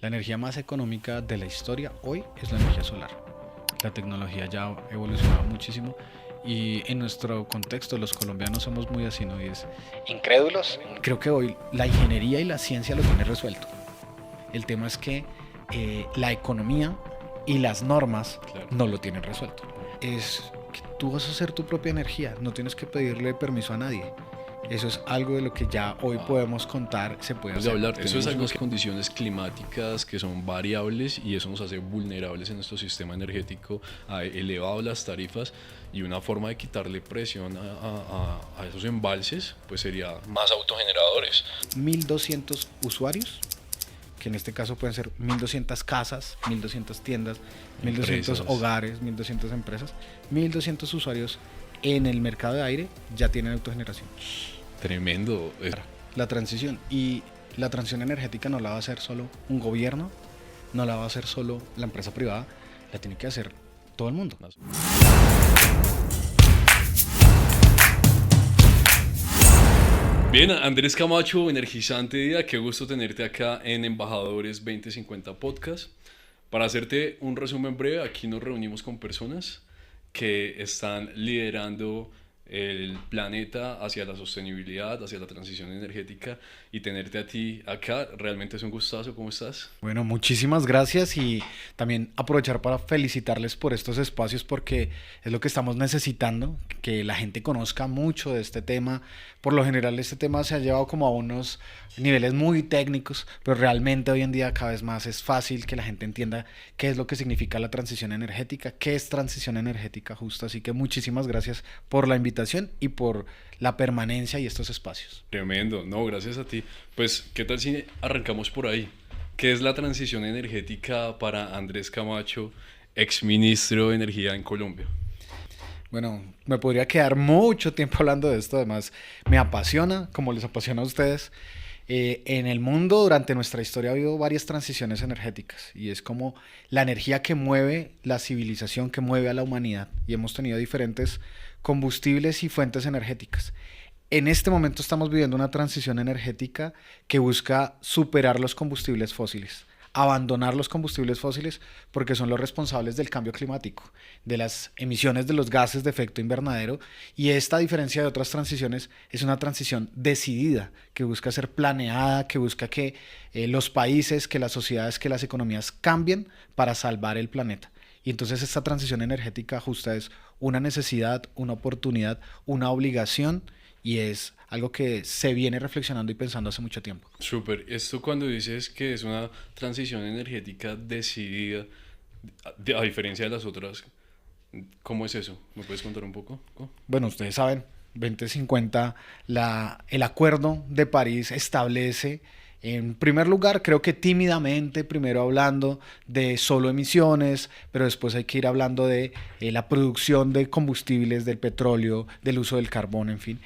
La energía más económica de la historia hoy es la energía solar. La tecnología ya ha evolucionado muchísimo y en nuestro contexto los colombianos somos muy así, ¿no? Y es incrédulos. Creo que hoy la ingeniería y la ciencia lo tienen resuelto. El tema es que la economía y las normas no lo tienen resuelto. Es que tú vas a hacer tu propia energía, no tienes que pedirle permiso a nadie. Eso es algo de lo que ya hoy podemos contar, se puede hacer. Hablar. Eso es algo de condiciones climáticas que son variables y eso nos hace vulnerables en nuestro sistema energético, ha elevado las tarifas y una forma de quitarle presión a esos embalses pues sería más autogeneradores. 1200 usuarios, que en este caso pueden ser 1200 casas, 1200 tiendas, 1200 hogares, 1200 empresas, 1200 usuarios en el mercado de aire ya tienen autogeneración. Tremendo. La transición, y la transición energética no la va a hacer solo un gobierno, no la va a hacer solo la empresa privada, la tiene que hacer todo el mundo. Bien, Andrés Camacho, energizante día, qué gusto tenerte acá en Embajadores 2050 Podcast. Para hacerte un resumen breve, aquí nos reunimos con personas que están liderando el planeta hacia la sostenibilidad, hacia la transición energética, y tenerte a ti acá realmente es un gustazo. ¿Cómo estás? Bueno, muchísimas gracias y también aprovechar para felicitarles por estos espacios porque es lo que estamos necesitando, que la gente conozca mucho de este tema. Por lo general este tema se ha llevado como a unos niveles muy técnicos, pero realmente hoy en día cada vez más es fácil que la gente entienda qué es lo que significa la transición energética, qué es transición energética justo. Así que muchísimas gracias por la invitación y por la permanencia y estos espacios. Tremendo, no, gracias a ti. Pues, ¿qué tal si arrancamos por ahí? ¿Qué es la transición energética para Andrés Camacho, exministro de Energía en Colombia? Bueno, me podría quedar mucho tiempo hablando de esto, además me apasiona, como les apasiona a ustedes. En el mundo durante nuestra historia ha habido varias transiciones energéticas y es como la energía que mueve la civilización, que mueve a la humanidad, y hemos tenido diferentes combustibles y fuentes energéticas. En este momento estamos viviendo una transición energética que busca superar los combustibles fósiles, abandonar los combustibles fósiles porque son los responsables del cambio climático, de las emisiones de los gases de efecto invernadero, y esta, a diferencia de otras transiciones, es una transición decidida, que busca ser planeada, que busca que los países, que las sociedades, que las economías cambien para salvar el planeta. Y entonces esta transición energética justa es una necesidad, una oportunidad, una obligación, y es algo que se viene reflexionando y pensando hace mucho tiempo. Súper. Esto cuando dices que es una transición energética decidida, a diferencia de las otras, ¿cómo es eso? ¿Me puedes contar un poco? ¿Cómo? Bueno, ustedes saben, 2050, el Acuerdo de París establece, en primer lugar, creo que tímidamente, primero hablando de solo emisiones, pero después hay que ir hablando de la producción de combustibles, del petróleo, del uso del carbón, en fin.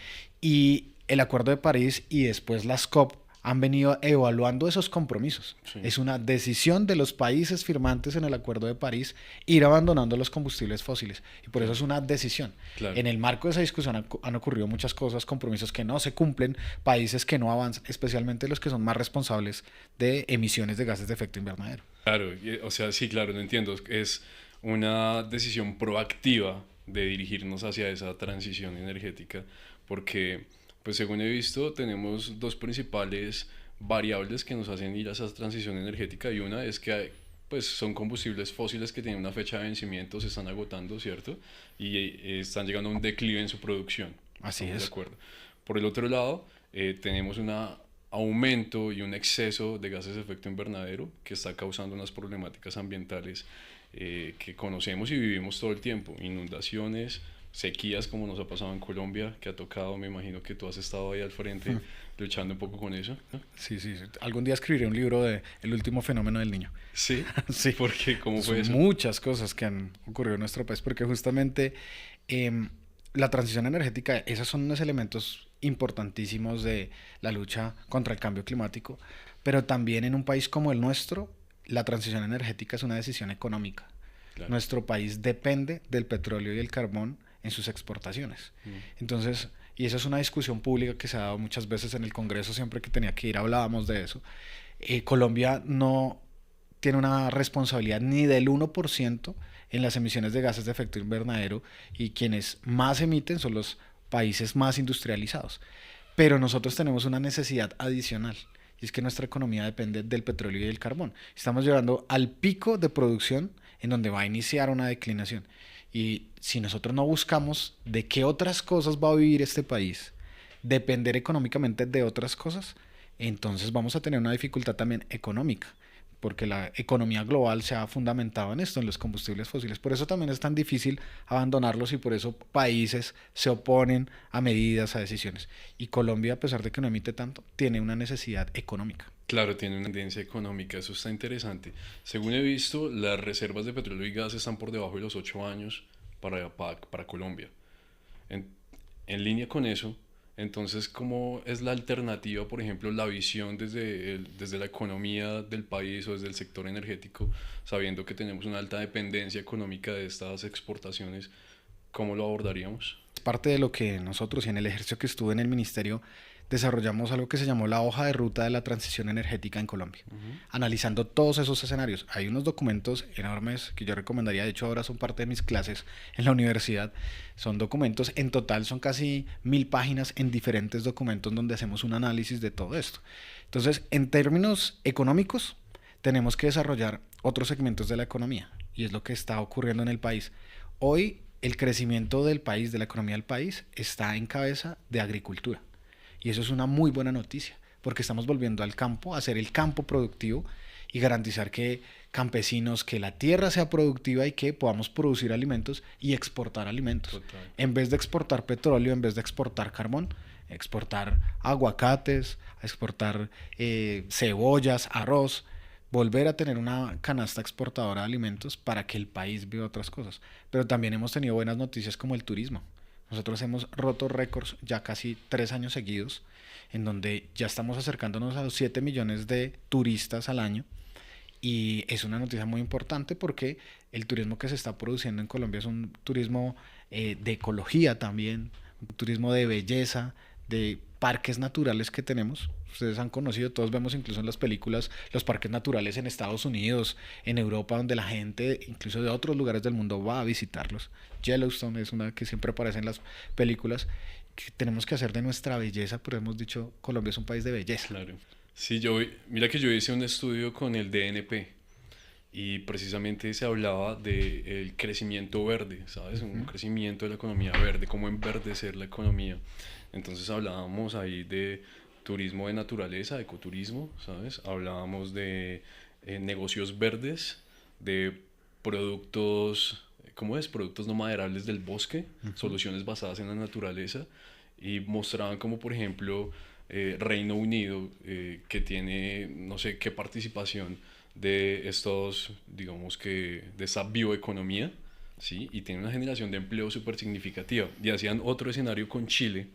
Y el Acuerdo de París y después las COP han venido evaluando esos compromisos. Sí. Es una decisión de los países firmantes en el Acuerdo de París ir abandonando los combustibles fósiles. Y por eso es una decisión. Claro. En el marco de esa discusión han ocurrido muchas cosas, compromisos que no se cumplen, países que no avanzan, especialmente los que son más responsables de emisiones de gases de efecto invernadero. Claro, o sea, sí, claro, no entiendo. Es una decisión proactiva de dirigirnos hacia esa transición energética, porque pues según he visto, tenemos dos principales variables que nos hacen ir a esa transición energética, y una es que pues son combustibles fósiles que tienen una fecha de vencimiento, se están agotando, ¿cierto? Y están llegando a un declive en su producción. Así es. De acuerdo. Por el otro lado, tenemos un aumento y un exceso de gases de efecto invernadero que está causando unas problemáticas ambientales que conocemos y vivimos todo el tiempo, inundaciones, sequías como nos ha pasado en Colombia, que ha tocado, me imagino que tú has estado ahí al frente luchando un poco con eso, ¿no? Sí, sí, algún día escribiré un libro de El último fenómeno del niño. ¿Sí? Sí. ¿Por qué? ¿Cómo fue eso? Muchas cosas que han ocurrido en nuestro país, porque justamente la transición energética, esos son unos elementos importantísimos de la lucha contra el cambio climático, pero también en un país como el nuestro, la transición energética es una decisión económica. Claro. Nuestro país depende del petróleo y el carbón en sus exportaciones. Entonces, y eso es una discusión pública que se ha dado muchas veces en el Congreso, siempre que tenía que ir hablábamos de eso. Colombia no tiene una responsabilidad ni del 1% en las emisiones de gases de efecto invernadero, y quienes más emiten son los países más industrializados. Pero nosotros tenemos una necesidad adicional, y es que nuestra economía depende del petróleo y del carbón. Estamos llegando al pico de producción en donde va a iniciar una declinación. Y si nosotros no buscamos de qué otras cosas va a vivir este país, depender económicamente de otras cosas, entonces vamos a tener una dificultad también económica, porque la economía global se ha fundamentado en esto, en los combustibles fósiles. Por eso también es tan difícil abandonarlos, y por eso países se oponen a medidas, a decisiones. Y Colombia, a pesar de que no emite tanto, tiene una necesidad económica. Claro, tiene una tendencia económica, eso está interesante. Según he visto, las reservas de petróleo y gas están por debajo de los 8 años para Colombia. En, en línea con eso, entonces, ¿cómo es la alternativa, por ejemplo, la visión desde la economía del país o desde el sector energético, sabiendo que tenemos una alta dependencia económica de estas exportaciones? ¿Cómo lo abordaríamos? Es parte de lo que nosotros, y en el ejercicio que estuve en el ministerio, desarrollamos algo que se llamó la hoja de ruta de la transición energética en Colombia, Ujú. analizando todos esos escenarios. Hay unos documentos enormes que yo recomendaría, de hecho ahora son parte de mis clases en la universidad. Son documentos, en total son casi 1000 páginas en diferentes documentos donde hacemos un análisis de todo esto. Entonces, en términos económicos, tenemos que desarrollar otros segmentos de la economía, y es lo que está ocurriendo en el país. Hoy el crecimiento del país, de la economía del país, está en cabeza de agricultura. Y eso es una muy buena noticia, porque estamos volviendo al campo, a hacer el campo productivo y garantizar que campesinos, que la tierra sea productiva y que podamos producir alimentos y exportar alimentos. Total. En vez de exportar petróleo, en vez de exportar carbón, exportar aguacates, exportar cebollas, arroz, volver a tener una canasta exportadora de alimentos para que el país viva otras cosas. Pero también hemos tenido buenas noticias como el turismo. Nosotros hemos roto récords ya casi 3 años seguidos, en donde ya estamos acercándonos a los 7 millones de turistas al año. Y es una noticia muy importante porque el turismo que se está produciendo en Colombia es un turismo de ecología también, un turismo de belleza, de parques naturales que tenemos. Ustedes han conocido, todos vemos incluso en las películas los parques naturales en Estados Unidos, en Europa, donde la gente, incluso de otros lugares del mundo, va a visitarlos. Yellowstone es una que siempre aparece en las películas, que tenemos que hacer de nuestra belleza, pero hemos dicho, Colombia es un país de belleza. Claro. Sí, mira que yo hice un estudio con el DNP y precisamente se hablaba del crecimiento verde, ¿sabes? Un crecimiento de la economía verde, cómo enverdecer la economía. Entonces hablábamos ahí de turismo de naturaleza, ecoturismo, ¿sabes? Hablábamos de negocios verdes, de productos, ¿cómo es? Productos no maderables del bosque, soluciones basadas en la naturaleza, y mostraban como, por ejemplo, Reino Unido, que tiene no sé qué participación de estos, digamos que, de esa bioeconomía, ¿sí? Y tiene una generación de empleo súper significativa. Y hacían otro escenario con Chile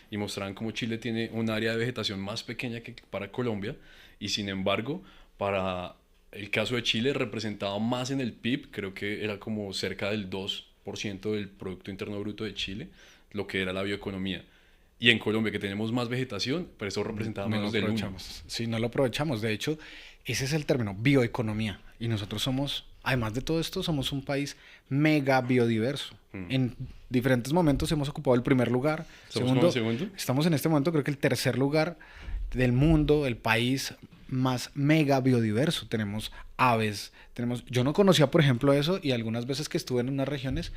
y mostraban cómo Chile tiene un área de vegetación más pequeña que para Colombia, y sin embargo, para el caso de Chile representaba más en el PIB, creo que era como cerca del 2% del Producto Interno Bruto de Chile, lo que era la bioeconomía. Y en Colombia, que tenemos más vegetación, pero eso representaba No lo menos del 1. aprovechamos. Sí, no lo aprovechamos. De hecho, ese es el término, bioeconomía. Y nosotros somos, además de todo esto, somos un país mega biodiverso. En diferentes momentos hemos ocupado el primer lugar. ¿Somos como el segundo? Estamos en este momento, creo que el tercer lugar del mundo, el país más mega biodiverso. Tenemos aves, yo no conocía, por ejemplo, eso, y algunas veces que estuve en unas regiones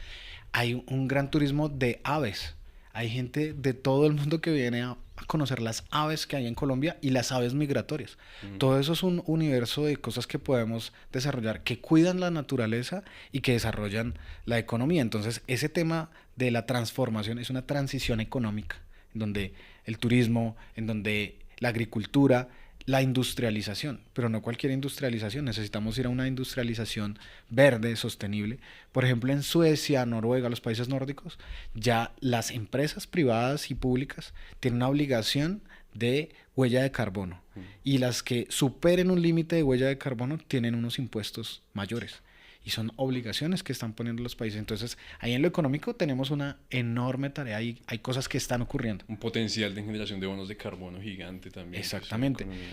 hay un gran turismo de aves. Hay gente de todo el mundo que viene a conocer las aves que hay en Colombia y las aves migratorias. Todo eso es un universo de cosas que podemos desarrollar, que cuidan la naturaleza y que desarrollan la economía. Entonces, ese tema de la transformación es una transición económica, en donde el turismo, en donde la agricultura, la industrialización, pero no cualquier industrialización, necesitamos ir a una industrialización verde, sostenible. Por ejemplo, en Suecia, Noruega, los países nórdicos, ya las empresas privadas y públicas tienen una obligación de huella de carbono, y las que superen un límite de huella de carbono tienen unos impuestos mayores. Y son obligaciones que están poniendo los países. Entonces, ahí en lo económico tenemos una enorme tarea. Hay cosas que están ocurriendo. Un potencial de generación de bonos de carbono gigante también. Pues, en la Exactamente. economía.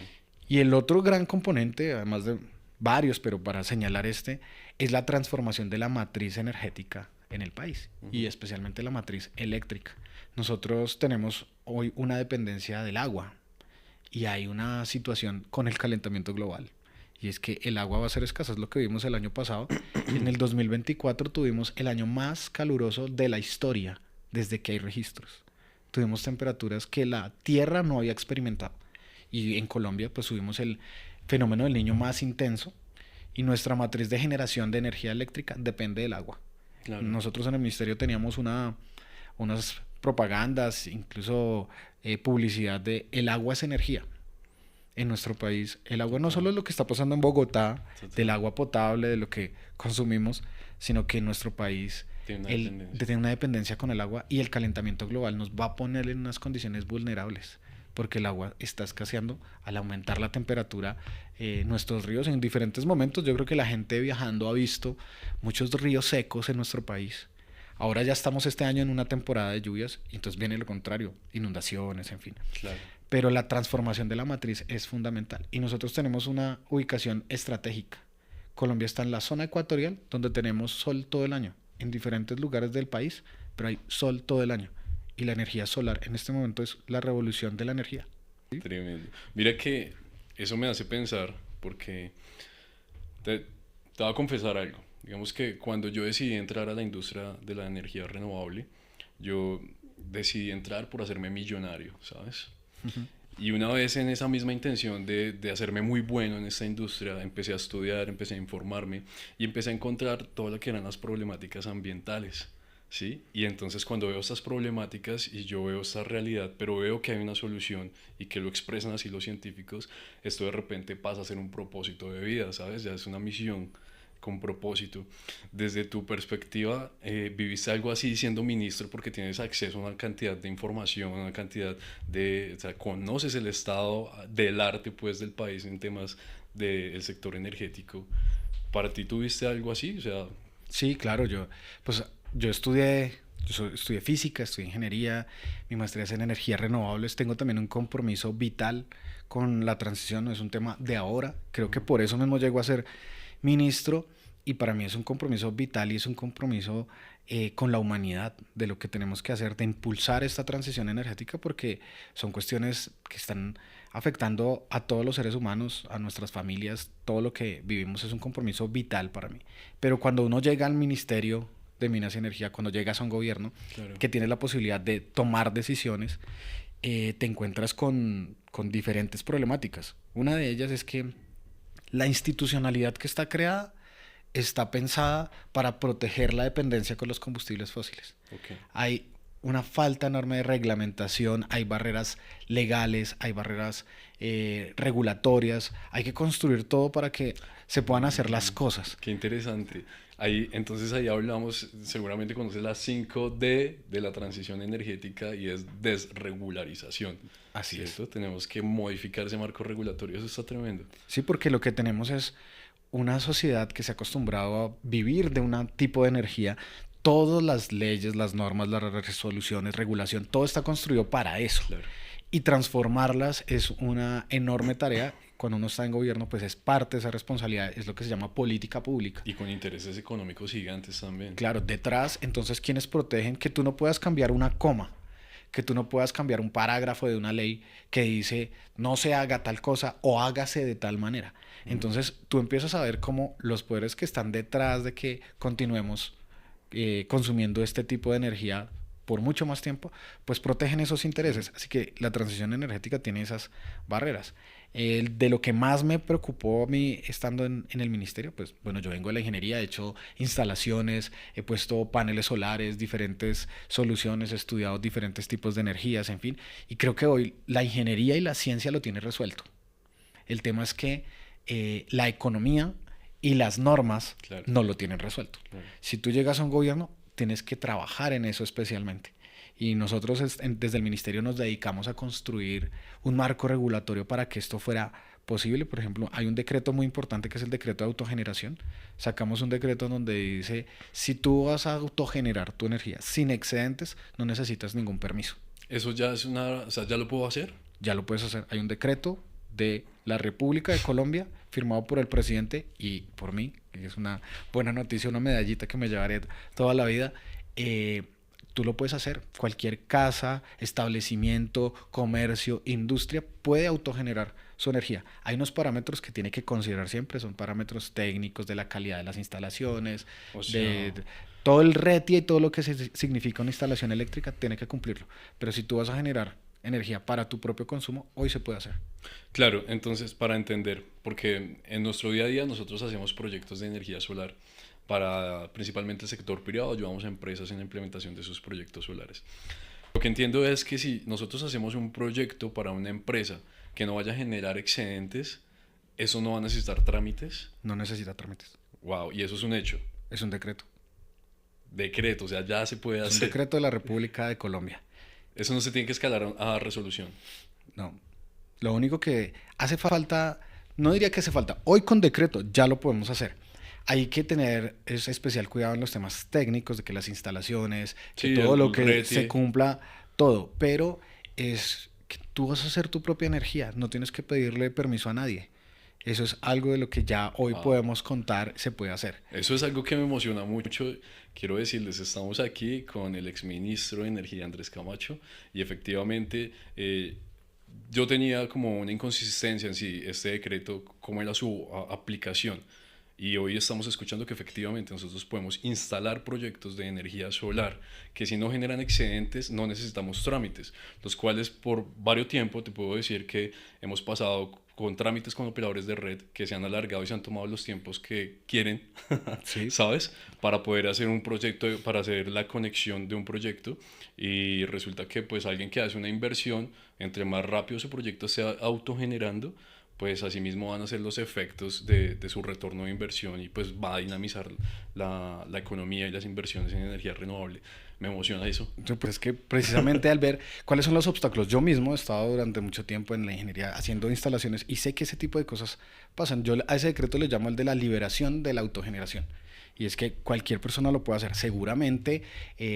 Y el otro gran componente, además varios, pero para señalar es la transformación de la matriz energética en el país y especialmente la matriz eléctrica. Nosotros tenemos hoy una dependencia del agua y hay una situación con el calentamiento global. Y es que el agua va a ser escasa, es lo que vimos el año pasado. En el 2024 tuvimos el año más caluroso de la historia desde que hay registros. Tuvimos temperaturas que la Tierra no había experimentado. Y en Colombia pues tuvimos el fenómeno del Niño más intenso y nuestra matriz de generación de energía eléctrica depende del agua. Claro. Nosotros en el ministerio teníamos unas propagandas, incluso publicidad de el agua es energía. En nuestro país, el agua no solo es lo que está pasando en Bogotá, del agua potable, de lo que consumimos, sino que en nuestro país tiene una dependencia con el agua y el calentamiento global nos va a poner en unas condiciones vulnerables porque el agua está escaseando al aumentar la temperatura. Nuestros ríos en diferentes momentos, yo creo que la gente viajando ha visto muchos ríos secos en nuestro país. Ahora ya estamos este año en una temporada de lluvias y entonces viene lo contrario, inundaciones, en fin. Claro. Pero la transformación de la matriz es fundamental y nosotros tenemos una ubicación estratégica. Colombia está en la zona ecuatorial donde tenemos sol todo el año, en diferentes lugares del país, pero hay sol todo el año. Y la energía solar en este momento es la revolución de la energía. ¿Sí? Tremendo. Mira que eso me hace pensar porque te voy a confesar algo. Digamos que cuando yo decidí entrar a la industria de la energía renovable, yo decidí entrar por hacerme millonario, ¿sabes? Uh-huh. Y una vez en esa misma intención de hacerme muy bueno en esta industria, empecé a estudiar, empecé a informarme y empecé a encontrar todas lo que eran las problemáticas ambientales, ¿sí? Y entonces cuando veo estas problemáticas y yo veo esta realidad, pero veo que hay una solución y que lo expresan así los científicos, esto de repente pasa a ser un propósito de vida, ¿sabes? Ya es una misión con propósito. Desde tu perspectiva, ¿viviste algo así siendo ministro porque tienes acceso a una cantidad de información, a una cantidad de... O sea, conoces el estado del arte pues del país en temas del sector energético? ¿Para ti tuviste algo así? O sea... Sí, claro, yo estudié física, estudié ingeniería, mi maestría es en energías renovables, tengo también un compromiso vital con la transición, no es un tema de ahora, creo que por eso mismo llego a ser ministro y para mí es un compromiso vital y es un compromiso con la humanidad de lo que tenemos que hacer, de impulsar esta transición energética porque son cuestiones que están afectando a todos los seres humanos, a nuestras familias, todo lo que vivimos es un compromiso vital para mí. Pero cuando uno llega al Ministerio de Minas y Energía, cuando llegas a un gobierno claro. que tiene la posibilidad de tomar decisiones, te encuentras con diferentes problemáticas. Una de ellas es que la institucionalidad que está creada está pensada para proteger la dependencia con los combustibles fósiles. Okay. Hay una falta enorme de reglamentación, hay barreras legales, hay barreras regulatorias, hay que construir todo para que se puedan hacer las cosas. Qué interesante. Entonces ahí hablamos, seguramente conoces las 5D de la transición energética y es desregularización. Así ¿cierto? Tenemos que modificar ese marco regulatorio, eso está tremendo. Sí, porque lo que tenemos es una sociedad que se ha acostumbrado a vivir de un tipo de energía. Todas las leyes, las normas, las resoluciones, regulación, todo está construido para eso. Claro. Y transformarlas es una enorme tarea. Cuando uno está en gobierno, pues es parte de esa responsabilidad, es lo que se llama política pública. Y con intereses económicos gigantes también. Claro, detrás, entonces, ¿quiénes protegen que tú no puedas cambiar una coma? Que tú no puedas cambiar un parágrafo de una ley que dice no se haga tal cosa o hágase de tal manera. Entonces, tú empiezas a ver cómo los poderes que están detrás de que continuemos consumiendo este tipo de energía por mucho más tiempo, pues protegen esos intereses. Así que la transición energética tiene esas barreras. De lo que más me preocupó a mí estando en el ministerio, pues bueno, yo vengo de la ingeniería, he hecho instalaciones, he puesto paneles solares, diferentes soluciones, he estudiado diferentes tipos de energías, en fin, y creo que hoy la ingeniería y la ciencia lo tienen resuelto. El tema es que la economía y las normas claro. no lo tienen resuelto. Claro. Si tú llegas a un gobierno, tienes que trabajar en eso especialmente. Y nosotros desde el ministerio nos dedicamos a construir un marco regulatorio para que esto fuera posible. Por ejemplo, hay un decreto muy importante que es el decreto de autogeneración. Sacamos un decreto donde dice, si tú vas a autogenerar tu energía sin excedentes, no necesitas ningún permiso. ¿Eso ya es o sea, ya lo puedo hacer? Ya lo puedes hacer. Hay un decreto de la República de Colombia, firmado por el presidente y por mí, que es una buena noticia, una medallita que me llevaré toda la vida. eh, Tú lo puedes hacer. Cualquier casa, establecimiento, comercio, industria puede autogenerar su energía. Hay unos parámetros que tiene que considerar siempre, son parámetros técnicos de la calidad de las instalaciones, O sea, de todo el RETIA y todo lo que significa una instalación eléctrica, tiene que cumplirlo. Pero si tú vas a generar energía para tu propio consumo, hoy se puede hacer. claro, entonces para entender, porque en nuestro día a día nosotros hacemos proyectos de energía solar para principalmente el sector privado, ayudamos a empresas en la implementación de sus proyectos solares. Lo que entiendo es que si nosotros hacemos un proyecto para una empresa que no vaya a generar excedentes, eso no va a necesitar trámites. No necesita trámites. Wow, y eso es un hecho. Es un decreto. Decreto, o sea, ya se puede Es un hacer. decreto de la República de Colombia. Eso no se tiene que escalar a resolución. No. Lo único que hace falta, no diría que hace falta, hoy con decreto ya lo podemos hacer. Hay que tener especial cuidado en los temas técnicos, de que las instalaciones, que Sí, todo lo el que se RETI. cumpla, todo. Pero es que tú vas a hacer tu propia energía, no tienes que pedirle permiso a nadie. Eso es algo de lo que ya hoy Wow. podemos contar, se puede hacer. Eso es algo que me emociona mucho. Quiero decirles, estamos aquí con el exministro de Energía Andrés Camacho y efectivamente yo tenía como una inconsistencia en si este decreto, cómo era su aplicación. Y hoy estamos escuchando que efectivamente nosotros podemos instalar proyectos de energía solar que si no generan excedentes no necesitamos trámites, los cuales por varios tiempos te puedo decir que hemos pasado con trámites con operadores de red que se han alargado y se han tomado los tiempos que quieren, Sí. ¿sabes? Para poder hacer un proyecto, para hacer la conexión de un proyecto y resulta que pues alguien que hace una inversión, entre más rápido su proyecto sea autogenerando, pues asimismo van a ser los efectos de su retorno de inversión y pues va a dinamizar la economía y las inversiones en energía renovable. Me emociona eso. Pues es que precisamente al ver cuáles son los obstáculos, yo mismo he estado durante mucho tiempo en la ingeniería haciendo instalaciones y sé que ese tipo de cosas pasan. Yo a ese decreto le llamo el de la liberación de la autogeneración. Y es que cualquier persona lo puede hacer. Seguramente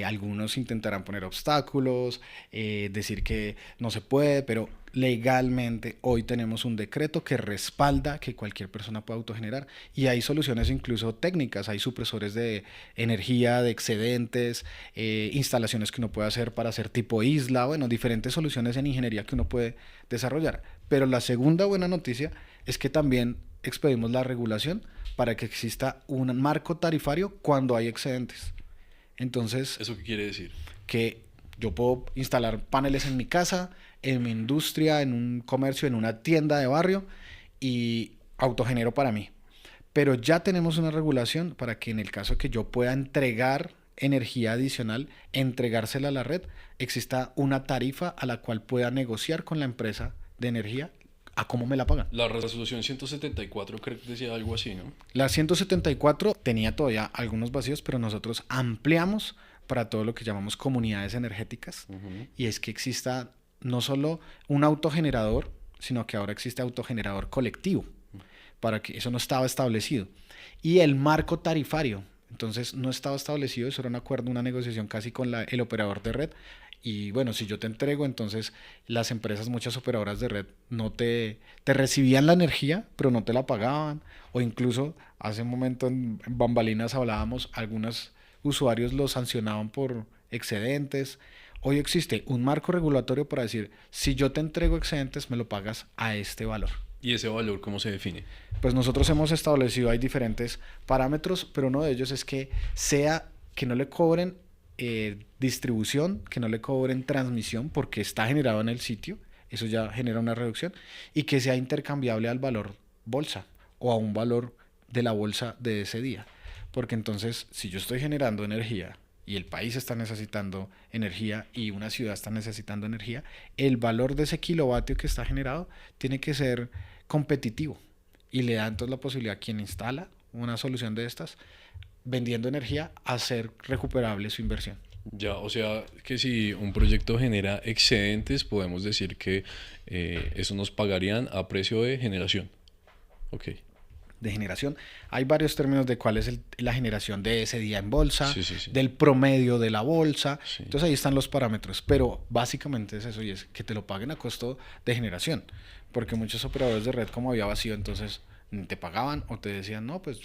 algunos intentarán poner obstáculos, decir que no se puede, pero legalmente hoy tenemos un decreto que respalda que cualquier persona pueda autogenerar. Y hay soluciones incluso técnicas, hay supresores de energía, de excedentes, instalaciones que uno puede hacer para hacer tipo isla, bueno, diferentes soluciones en ingeniería que uno puede desarrollar. Pero la segunda buena noticia es que también expedimos la regulación para que exista un marco tarifario cuando hay excedentes. Entonces, ¿Eso qué quiere decir? que yo puedo instalar paneles en mi casa, en mi industria, en un comercio, en una tienda de barrio y autogenero para mí. Pero ya tenemos una regulación para que en el caso que yo pueda entregar energía adicional, entregársela a la red, exista una tarifa a la cual pueda negociar con la empresa de energía a cómo me la pagan. La resolución 174 creo que decía algo así, ¿no? La 174 tenía todavía algunos vacíos, pero nosotros ampliamos para todo lo que llamamos comunidades energéticas. Ujú. Y es que exista no solo un autogenerador, sino que ahora existe autogenerador colectivo, para que eso no estaba establecido. Y el marco tarifario, entonces no estaba establecido, eso era un acuerdo, una negociación casi con el operador de red. Y bueno, si yo te entrego, entonces las empresas, muchas operadoras de red, no te recibían la energía, pero no te la pagaban. O incluso hace un momento en bambalinas hablábamos, algunos usuarios los sancionaban por excedentes. Hoy existe un marco regulatorio para decir, si yo te entrego excedentes, me lo pagas a este valor. ¿Y ese valor cómo se define? Pues nosotros hemos establecido, hay diferentes parámetros, pero uno de ellos es que sea que no le cobren distribución, que no le cobren transmisión porque está generado en el sitio, eso ya genera una reducción, y que sea intercambiable al valor bolsa o a un valor de la bolsa de ese día. Porque entonces, si yo estoy generando energía y el país está necesitando energía y una ciudad está necesitando energía, el valor de ese kilovatio que está generado tiene que ser competitivo y le da entonces la posibilidad a quien instala una solución de estas vendiendo energía a hacer recuperable su inversión. Ya, o sea, que si un proyecto genera excedentes, podemos decir que eso nos pagarían a precio de generación. Ok. de generación. Hay varios términos de cuál es la generación de ese día en bolsa, Sí, sí, sí. del promedio de la bolsa. Sí. Entonces ahí están los parámetros, pero básicamente es eso, y es que te lo paguen a costo de generación, porque muchos operadores de red, como había vacío, entonces ni te pagaban o te decían, no, pues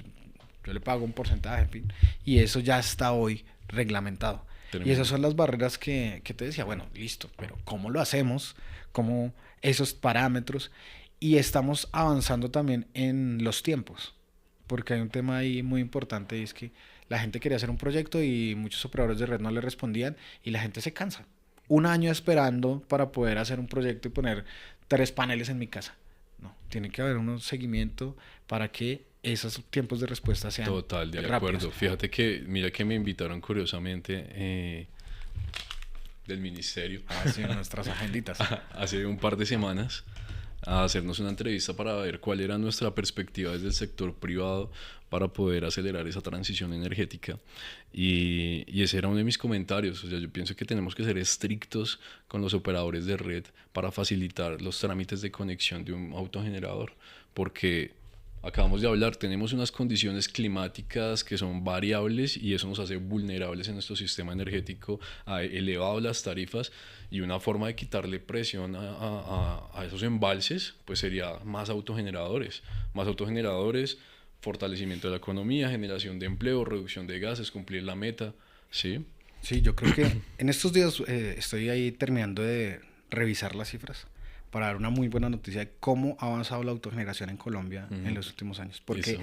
yo le pago un porcentaje, en fin, y eso ya está hoy reglamentado. Y esas Tremendo. son las barreras que te decía, bueno, listo, pero ¿cómo lo hacemos? ¿Cómo esos parámetros? Y estamos avanzando también en los tiempos, porque hay un tema ahí muy importante y es que la gente quería hacer un proyecto y muchos operadores de red no le respondían y la gente se cansa. Un año esperando para poder hacer un proyecto y poner 3 paneles en mi casa. No, tiene que haber un seguimiento para que esos tiempos de respuesta sean Total, de rápidos. acuerdo. Fíjate que, mira que me invitaron curiosamente del ministerio Así en nuestras agenditas. hace un par de semanas a hacernos una entrevista para ver cuál era nuestra perspectiva desde el sector privado para poder acelerar esa transición energética. Y ese era uno de mis comentarios. O sea, yo pienso que tenemos que ser estrictos con los operadores de red para facilitar los trámites de conexión de un autogenerador, porque acabamos de hablar, tenemos unas condiciones climáticas que son variables y eso nos hace vulnerables en nuestro sistema energético, ha elevado las tarifas y una forma de quitarle presión a esos embalses pues sería más autogeneradores, fortalecimiento de la economía, generación de empleo, reducción de gases, cumplir la meta, ¿sí? Sí, yo creo que en estos días estoy ahí terminando de revisar las cifras para dar una muy buena noticia de cómo ha avanzado la autogeneración en Colombia en los últimos años, porque Eso.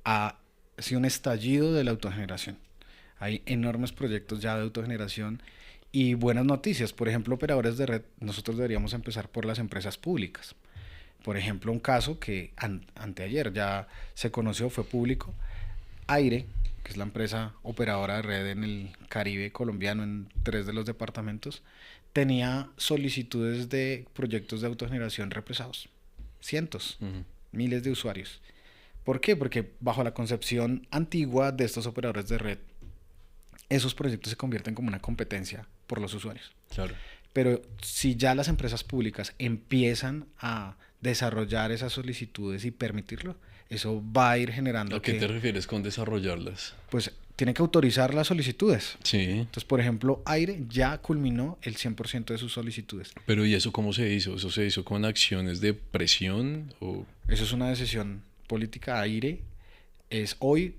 ha sido un estallido de la autogeneración. Hay enormes proyectos ya de autogeneración y buenas noticias. Por ejemplo, operadores de red, nosotros deberíamos empezar por las empresas públicas. Por ejemplo, un caso que anteayer ya se conoció, fue público, Aire, que es la empresa operadora de red en el Caribe colombiano, en 3 de los departamentos, tenía solicitudes de proyectos de autogeneración represados. Cientos, Ujú. miles de usuarios. ¿Por qué? Porque bajo la concepción antigua de estos operadores de red, esos proyectos se convierten como una competencia por los usuarios. Claro. Pero si ya las empresas públicas empiezan a desarrollar esas solicitudes y permitirlo, eso va a ir generando ¿A qué te que, refieres con desarrollarlas? pues, tiene que autorizar las solicitudes. Sí, Entonces, por ejemplo, Aire ya culminó el 100% de sus solicitudes. pero ¿y eso cómo se hizo? ¿Eso se hizo con acciones de presión o...? Eso es una decisión política. Aire es hoy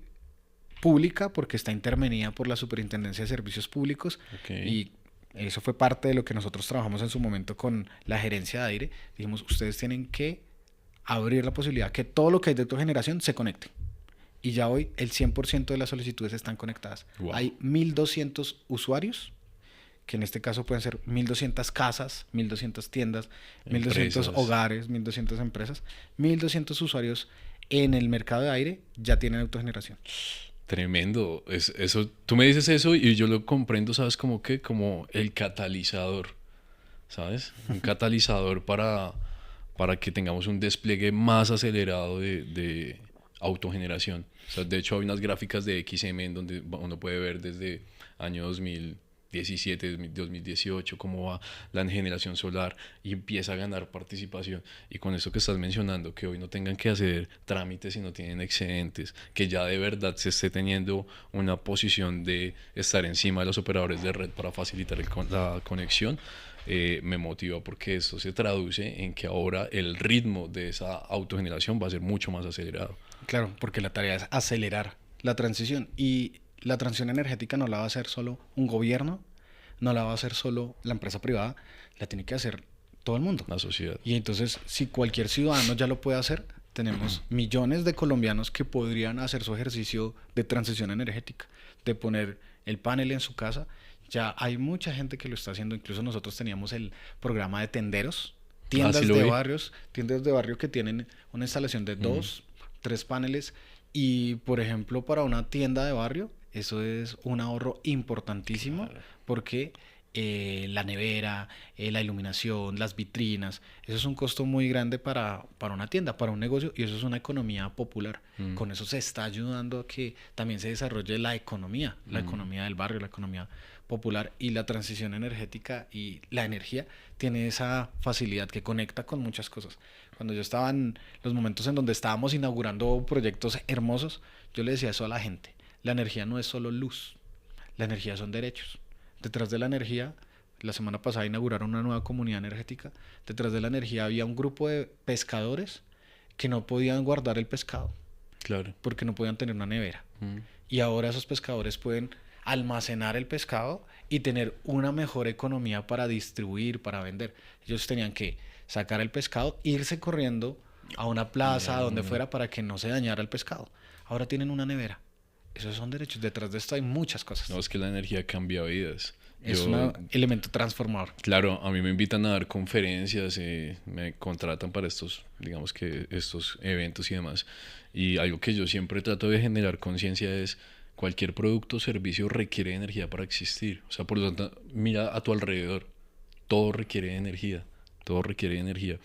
pública porque está intervenida por la Superintendencia de Servicios Públicos Ok. y eso fue parte de lo que nosotros trabajamos en su momento con la gerencia de Aire. Dijimos, ustedes tienen que abrir la posibilidad que todo lo que hay de autogeneración se conecte. Y ya hoy el 100% de las solicitudes están conectadas. Wow. Hay 1.200 usuarios, que en este caso pueden ser 1.200 casas, 1.200 tiendas, 1.200 Empresas. hogares, 1.200 empresas. 1.200 usuarios en el mercado de Aire ya tienen autogeneración. Tremendo. Eso, tú me dices eso y yo lo comprendo, ¿sabes? Como que, como el catalizador, ¿sabes? Un catalizador para que tengamos un despliegue más acelerado de autogeneración. O sea, de hecho, hay unas gráficas de XM en donde uno puede ver desde año 2017, 2018, cómo va la generación solar y empieza a ganar participación. Y con eso que estás mencionando, que hoy no tengan que hacer trámites y no tienen excedentes, que ya de verdad se esté teniendo una posición de estar encima de los operadores de red para facilitar la conexión, me motiva porque esto se traduce en que ahora el ritmo de esa autogeneración va a ser mucho más acelerado. Claro, porque la tarea es acelerar la transición y la transición energética no la va a hacer solo un gobierno, no la va a hacer solo la empresa privada, la tiene que hacer todo el mundo. La sociedad. Y entonces, si cualquier ciudadano ya lo puede hacer, tenemos millones de colombianos que podrían hacer su ejercicio de transición energética, de poner el panel en su casa. Ya hay mucha gente que lo está haciendo, incluso nosotros teníamos el programa de tenderos, tiendas sí lo de vi. barrios, tiendas de barrio que tienen una instalación de 2, 3 paneles y, por ejemplo, para una tienda de barrio, eso es un ahorro importantísimo Claro. porque la nevera, la iluminación, las vitrinas. Eso es un costo muy grande para una tienda, para un negocio, y eso es una economía popular. Con eso se está ayudando a que también se desarrolle la economía del barrio, la economía popular, y la transición energética y la energía tiene esa facilidad que conecta con muchas cosas. Cuando yo estaba en los momentos en donde estábamos inaugurando proyectos hermosos, yo le decía eso a la gente: la energía no es solo luz, la energía son derechos. Detrás de la energía, la semana pasada inauguraron una nueva comunidad energética. Detrás de la energía había un grupo de pescadores que no podían guardar el pescado. Claro. Porque no podían tener una nevera. Y ahora esos pescadores pueden almacenar el pescado y tener una mejor economía para distribuir, para vender. Ellos tenían que sacar el pescado, irse corriendo a una plaza, a donde fuera, para que no se dañara el pescado. Ahora tienen una nevera. Esos son derechos. Detrás de esto hay muchas cosas. No, es que la energía cambia vidas. Es un elemento transformador. Claro, a mí me invitan a dar conferencias, me contratan para estos, digamos que estos eventos y demás. Y algo que yo siempre trato de generar conciencia es: cualquier producto o servicio requiere energía para existir. O sea, por lo tanto, mira a tu alrededor. Todo requiere energía. Todo requiere energía.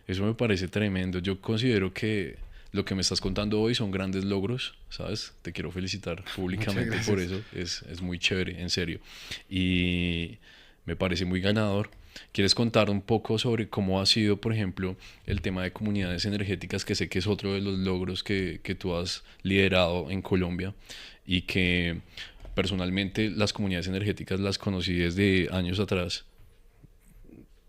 Eso me parece tremendo. Yo considero que lo que me estás contando hoy son grandes logros, ¿sabes? Te quiero felicitar públicamente por eso. Es muy chévere, en serio. Y me parece muy ganador. ¿Quieres contar un poco sobre cómo ha sido, por ejemplo, el tema de comunidades energéticas, que sé que es otro de los logros que tú has liderado en Colombia, y que personalmente las comunidades energéticas las conocí desde años atrás,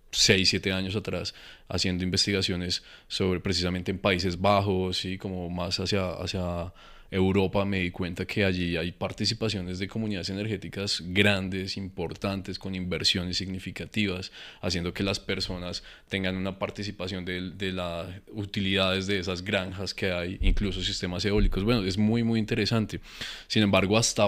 6 7 años atrás, haciendo investigaciones sobre precisamente en Países Bajos y como más hacia Europa? Me di cuenta que allí hay participaciones de comunidades energéticas grandes, importantes, con inversiones significativas, haciendo que las personas tengan una participación de las utilidades de esas granjas que hay, incluso sistemas eólicos. Bueno, es muy, muy interesante. Sin embargo, hasta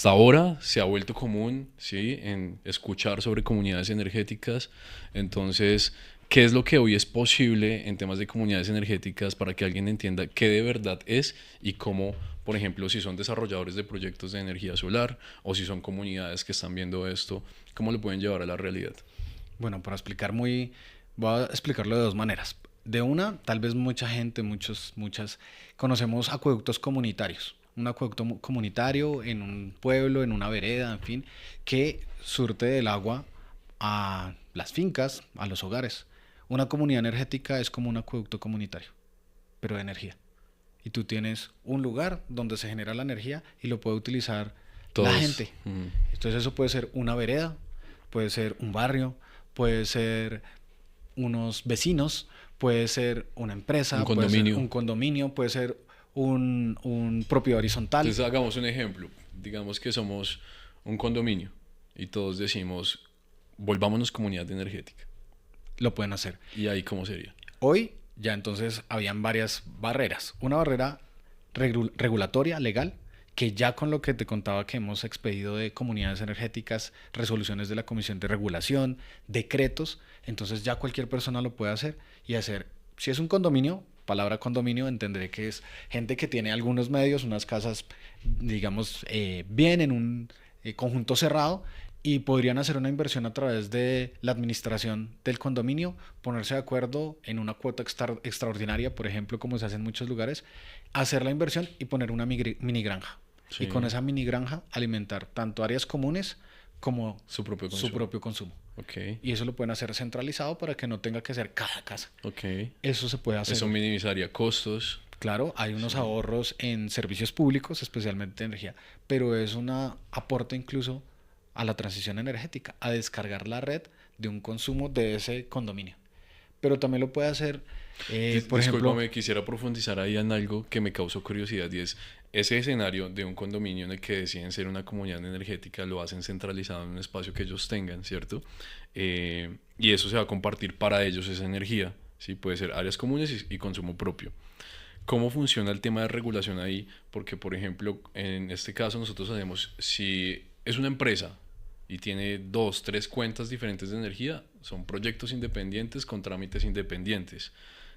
ahora se ha vuelto común, ¿sí?, en escuchar sobre comunidades energéticas. Entonces, ¿qué es lo que hoy es posible en temas de comunidades energéticas para que alguien entienda qué de verdad es y cómo, por ejemplo, si son desarrolladores de proyectos de energía solar o si son comunidades que están viendo esto, cómo lo pueden llevar a la realidad? Bueno, voy a explicarlo de dos maneras. De una, tal vez mucha gente, muchas, conocemos acueductos comunitarios. Un acueducto comunitario en un pueblo, en una vereda, en fin, que surte el agua a las fincas, a los hogares. Una comunidad energética es como un acueducto comunitario, pero de energía. Y tú tienes un lugar donde se genera la energía y lo puede utilizar Todos. la gente. Entonces eso puede ser una vereda, puede ser un barrio, puede ser unos vecinos, puede ser una empresa, Un condominio. puede ser un condominio, puede ser un propiedad horizontal. Entonces hagamos un ejemplo. Digamos que somos un condominio y todos decimos: volvámonos comunidad energética. Lo pueden hacer. ¿Y ahí cómo sería? Hoy ya entonces habían varias barreras. Una barrera regulatoria, legal, que ya con lo que te contaba que hemos expedido de comunidades energéticas, resoluciones de la Comisión de Regulación, decretos, entonces ya cualquier persona lo puede hacer y hacer. Si es un condominio, palabra condominio, entenderé que es gente que tiene algunos medios, unas casas, digamos, bien en un conjunto cerrado, y podrían hacer una inversión a través de la administración del condominio, ponerse de acuerdo en una cuota extraordinaria, por ejemplo, como se hace en muchos lugares, hacer la inversión y poner una mini granja. Sí. Y con esa mini granja alimentar tanto áreas comunes como Su propio consumo. su propio consumo. Ok. Y eso lo pueden hacer centralizado para que no tenga que ser cada casa. Ok. Eso se puede hacer. Eso minimizaría costos. Claro, hay unos ahorros en servicios públicos, especialmente de energía, pero es un aporte incluso a la transición energética, a descargar la red de un consumo de ese condominio. Pero también lo puede hacer, por ejemplo... Discúlpame, quisiera profundizar ahí en algo que me causó curiosidad, y es ese escenario de un condominio en el que deciden ser una comunidad energética, lo hacen centralizado en un espacio que ellos tengan, ¿cierto? Y eso se va a compartir para ellos, esa energía, ¿sí? Puede ser áreas comunes y consumo propio. ¿Cómo funciona el tema de regulación ahí? Porque, por ejemplo, en este caso nosotros hacemos, si es una empresa y tiene 2, 3 cuentas diferentes de energía, son proyectos independientes con trámites independientes.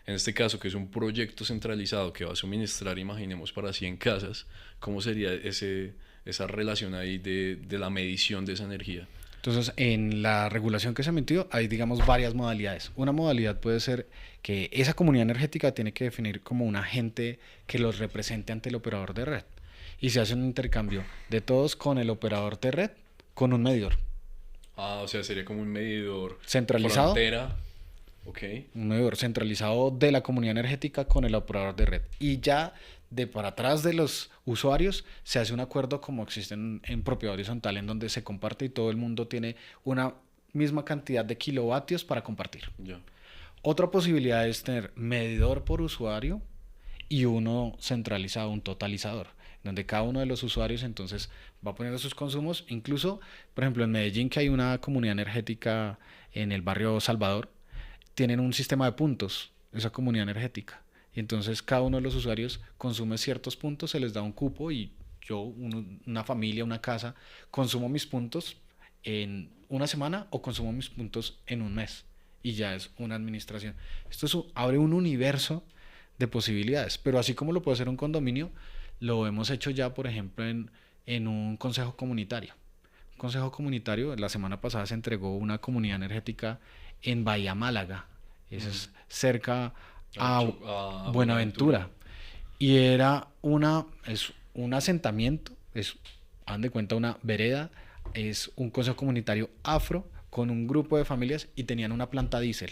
En este caso, que es un proyecto centralizado que va a suministrar, imaginemos, para 100 casas, ¿cómo sería esa relación ahí de la medición de esa energía? Entonces, en la regulación que se ha emitido hay, digamos, varias modalidades. Una modalidad puede ser que esa comunidad energética tiene que definir como un agente que los represente ante el operador de red. Y se hace un intercambio de todos con el operador de red, con un medidor Ah, o sea, sería como un medidor centralizado, frontera. Ok, un medidor centralizado de la comunidad energética con el operador de red. Y ya de para atrás de los usuarios se hace un acuerdo como existe en propiedad horizontal, en donde se comparte y todo el mundo tiene una misma cantidad de kilovatios para compartir. ya. Otra posibilidad es tener medidor por usuario y uno centralizado, un totalizador, donde cada uno de los usuarios entonces va poniendo sus consumos. Incluso, por ejemplo, en Medellín, que hay una comunidad energética en el barrio Salvador, tienen un sistema de puntos, esa comunidad energética. Y entonces cada uno de los usuarios consume ciertos puntos, se les da un cupo y yo, una familia, una casa, consumo mis puntos en una semana o consumo mis puntos en un mes. Y ya es una administración. Abre un universo de posibilidades, pero así como lo puede hacer un condominio, lo hemos hecho ya, por ejemplo, en un consejo comunitario. Un consejo comunitario, la semana pasada se entregó una comunidad energética en Bahía Málaga, eso es cerca a A Buenaventura. Buenaventura, y es un asentamiento, hagan de cuenta una vereda, es un consejo comunitario afro con un grupo de familias y tenían una planta diésel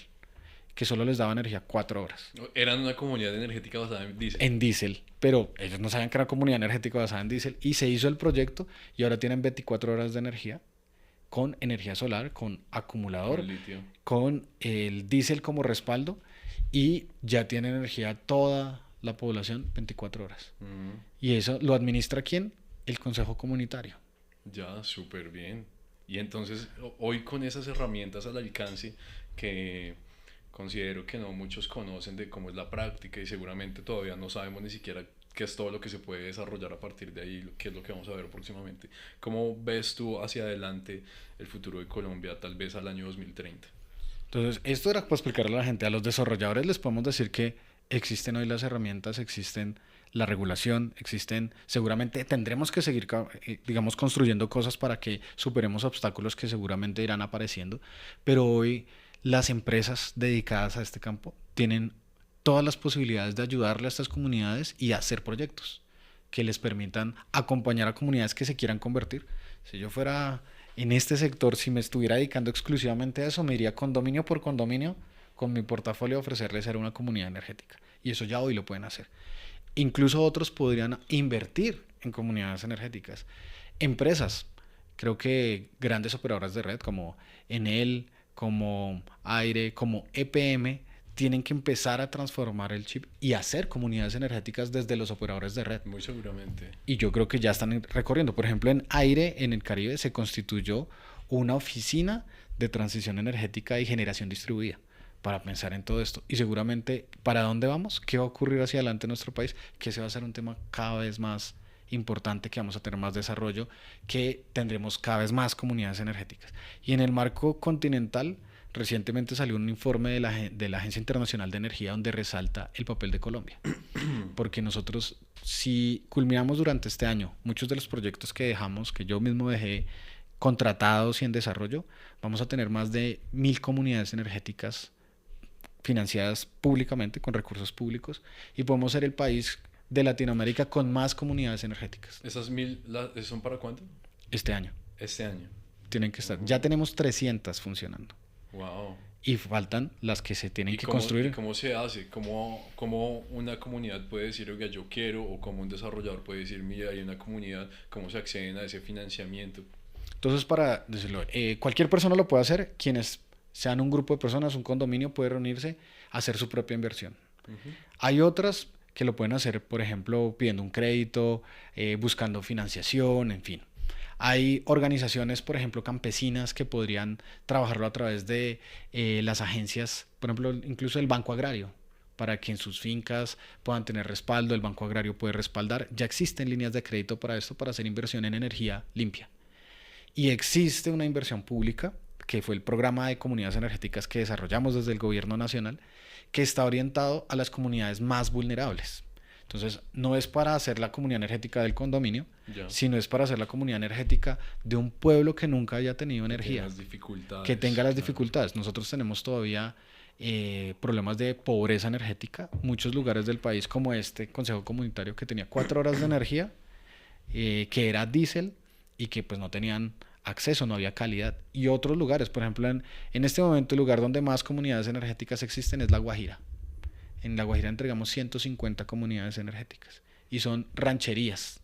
que solo les daba energía 4 horas Eran una comunidad energética basada en diésel. en diésel, pero ellos no sabían que era comunidad energética basada en diésel y se hizo el proyecto y ahora tienen 24 horas de energía con energía solar, con acumulador, Con litio. con el diésel como respaldo y ya tiene energía toda la población 24 horas. Mm, ¿Y eso lo administra quién? El Consejo Comunitario. ya, súper bien. Y entonces, hoy con esas herramientas al alcance que considero que no muchos conocen de cómo es la práctica y seguramente todavía no sabemos ni siquiera qué es todo lo que se puede desarrollar a partir de ahí, qué es lo que vamos a ver próximamente. ¿Cómo ves tú hacia adelante el futuro de Colombia, tal vez al año 2030? Entonces, esto era para explicarle a la gente, a los desarrolladores les podemos decir que existen hoy las herramientas, existen la regulación, existen, seguramente tendremos que seguir, digamos, construyendo cosas para que superemos obstáculos que seguramente irán apareciendo, pero hoy las empresas dedicadas a este campo tienen todas las posibilidades de ayudarle a estas comunidades y hacer proyectos que les permitan acompañar a comunidades que se quieran convertir. Si yo fuera en este sector, si me estuviera dedicando exclusivamente a eso, me iría condominio por condominio con mi portafolio a ofrecerles ser una comunidad energética. Y eso ya hoy lo pueden hacer. Incluso otros podrían invertir en comunidades energéticas. Empresas, creo que grandes operadoras de red como Enel, como Aire, como EPM, tienen que empezar a transformar el chip y hacer comunidades energéticas desde los operadores de red. Muy seguramente. Y yo creo que ya están recorriendo. Por ejemplo, en Aire, en el Caribe, se constituyó una oficina de transición energética y generación distribuida para pensar en todo esto. Y seguramente, ¿para dónde vamos? ¿Qué va a ocurrir hacia adelante en nuestro país? Que ese va a ser un tema cada vez más importante, que vamos a tener más desarrollo, que tendremos cada vez más comunidades energéticas. Y en el marco continental, recientemente salió un informe de la Agencia Internacional de Energía donde resalta el papel de Colombia. Porque nosotros, si culminamos durante este año muchos de los proyectos que dejamos, que yo mismo dejé contratados y en desarrollo, vamos a tener más de 1000 comunidades energéticas financiadas públicamente con recursos públicos y podemos ser el país de Latinoamérica con más comunidades energéticas ¿Esas 1000 son para cuánto? este año. Este año. Tienen que estar. Ya tenemos 300 funcionando Wow. y faltan las que se tienen ¿Y que cómo, construir. cómo se hace? ¿Cómo una comunidad puede decir, oiga, yo quiero? O cómo un desarrollador puede decir, mira, hay una comunidad, ¿cómo se acceden a ese financiamiento? Entonces, para decirlo, cualquier persona lo puede hacer. Quienes sean un grupo de personas, un condominio puede reunirse, hacer su propia inversión. Ujú. Hay otras que lo pueden hacer, por ejemplo, pidiendo un crédito, buscando financiación, en fin. Hay organizaciones, por ejemplo, campesinas que podrían trabajarlo a través de las agencias, por ejemplo, incluso el Banco Agrario, para que en sus fincas puedan tener respaldo. El Banco Agrario puede respaldar. Ya existen líneas de crédito para esto, para hacer inversión en energía limpia. Y existe una inversión pública, que fue el programa de comunidades energéticas que desarrollamos desde el gobierno nacional, que está orientado a las comunidades más vulnerables. Entonces, no es para hacer la comunidad energética del condominio, Ya. sino es para hacer la comunidad energética de un pueblo que nunca haya tenido Que tiene energía, las que dificultades, tenga las claro. dificultades. Nosotros tenemos todavía problemas de pobreza energética. Muchos lugares del país, como este consejo comunitario que tenía 4 horas de energía, que era diésel y que pues no tenían acceso, no había calidad. Y otros lugares, por ejemplo, en este momento el lugar donde más comunidades energéticas existen es La Guajira. En La Guajira entregamos 150 comunidades energéticas y son rancherías.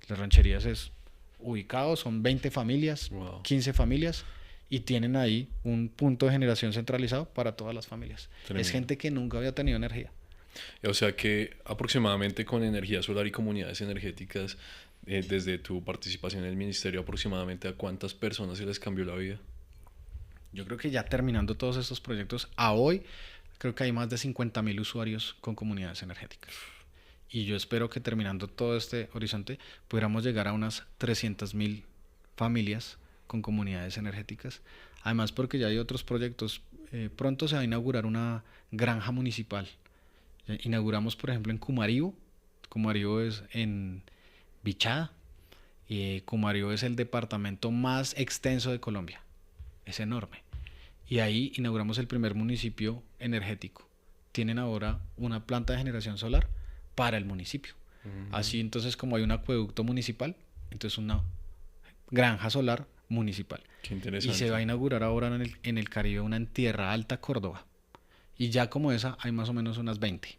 Las rancherías es ubicado, son 20 familias, Wow, 15 familias y tienen ahí un punto de generación centralizado para todas las familias. Es tremendo. gente que nunca había tenido energía. O sea que aproximadamente con energía solar y comunidades energéticas, desde tu participación en el ministerio, aproximadamente a cuántas personas se les cambió la vida. Yo creo que ya terminando todos estos proyectos, a hoy creo que hay más de 50.000 usuarios con comunidades energéticas. Y yo espero que terminando todo este horizonte pudiéramos llegar a unas 300.000 familias con comunidades energéticas. Además porque ya hay otros proyectos. Pronto se va a inaugurar una granja municipal. Inauguramos, por ejemplo, en Cumaribo. Cumaribo es en Bichada. Cumaribo es el departamento más extenso de Colombia. Es enorme. Y ahí inauguramos el primer municipio energético. Tienen ahora una planta de generación solar para el municipio. Mm, Así entonces como hay un acueducto municipal, entonces una granja solar municipal. qué Y se va interesante. a inaugurar ahora en el Caribe una en Tierra Alta, Córdoba. Y ya como esa hay más o menos unas 20.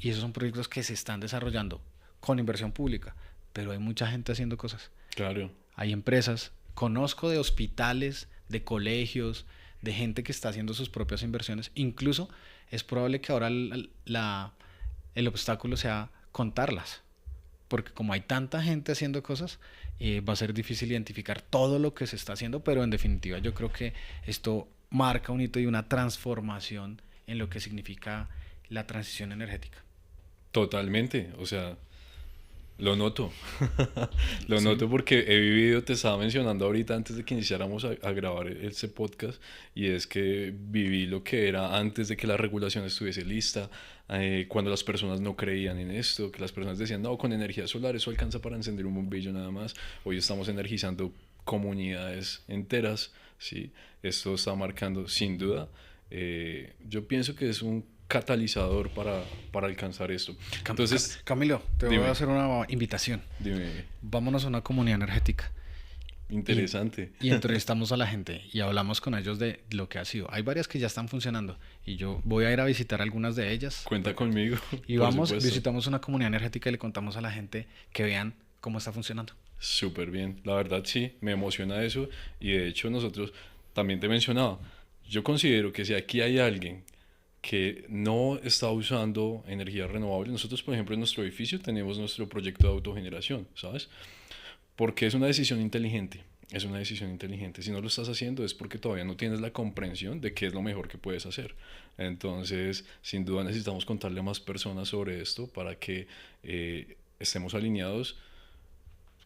Y esos son proyectos que se están desarrollando con inversión pública, pero hay mucha gente haciendo cosas. Claro. Hay empresas, conozco de hospitales, de colegios, de gente que está haciendo sus propias inversiones. Incluso es probable que ahora el obstáculo sea contarlas, porque como hay tanta gente haciendo cosas, va a ser difícil identificar todo lo que se está haciendo, pero en definitiva yo creo que esto marca un hito y una transformación en lo que significa la transición energética. Totalmente. O sea, lo noto. Lo Sí, noto porque he vivido, te estaba mencionando ahorita antes de que iniciáramos a grabar este podcast, y es que viví lo que era antes de que la regulación estuviese lista, cuando las personas no creían en esto, que las personas decían, no, con energía solar eso alcanza para encender un bombillo nada más. Hoy estamos energizando comunidades enteras, ¿sí? Esto está marcando sin duda. Yo pienso que es un catalizador para alcanzar esto. Entonces, Camilo, te voy a dime, hacer una invitación. dime, Vámonos a una comunidad energética y, interesante. y entrevistamos a la gente y hablamos con ellos de lo que ha sido. Hay varias que ya están funcionando y yo voy a ir a visitar algunas de ellas. Cuenta conmigo, Y por vamos, supuesto. visitamos una comunidad energética y le contamos a la gente que vean cómo está funcionando. Súper bien. La verdad sí, me emociona eso. Y de hecho nosotros, también te mencionaba, yo considero que si aquí hay alguien que no está usando energía renovable, nosotros por ejemplo en nuestro edificio tenemos nuestro proyecto de autogeneración, ¿sabes? Porque es una decisión inteligente. Es una decisión inteligente. Si no lo estás haciendo es porque todavía no tienes la comprensión de qué es lo mejor que puedes hacer. Entonces, sin duda necesitamos contarle a más personas sobre esto para que estemos alineados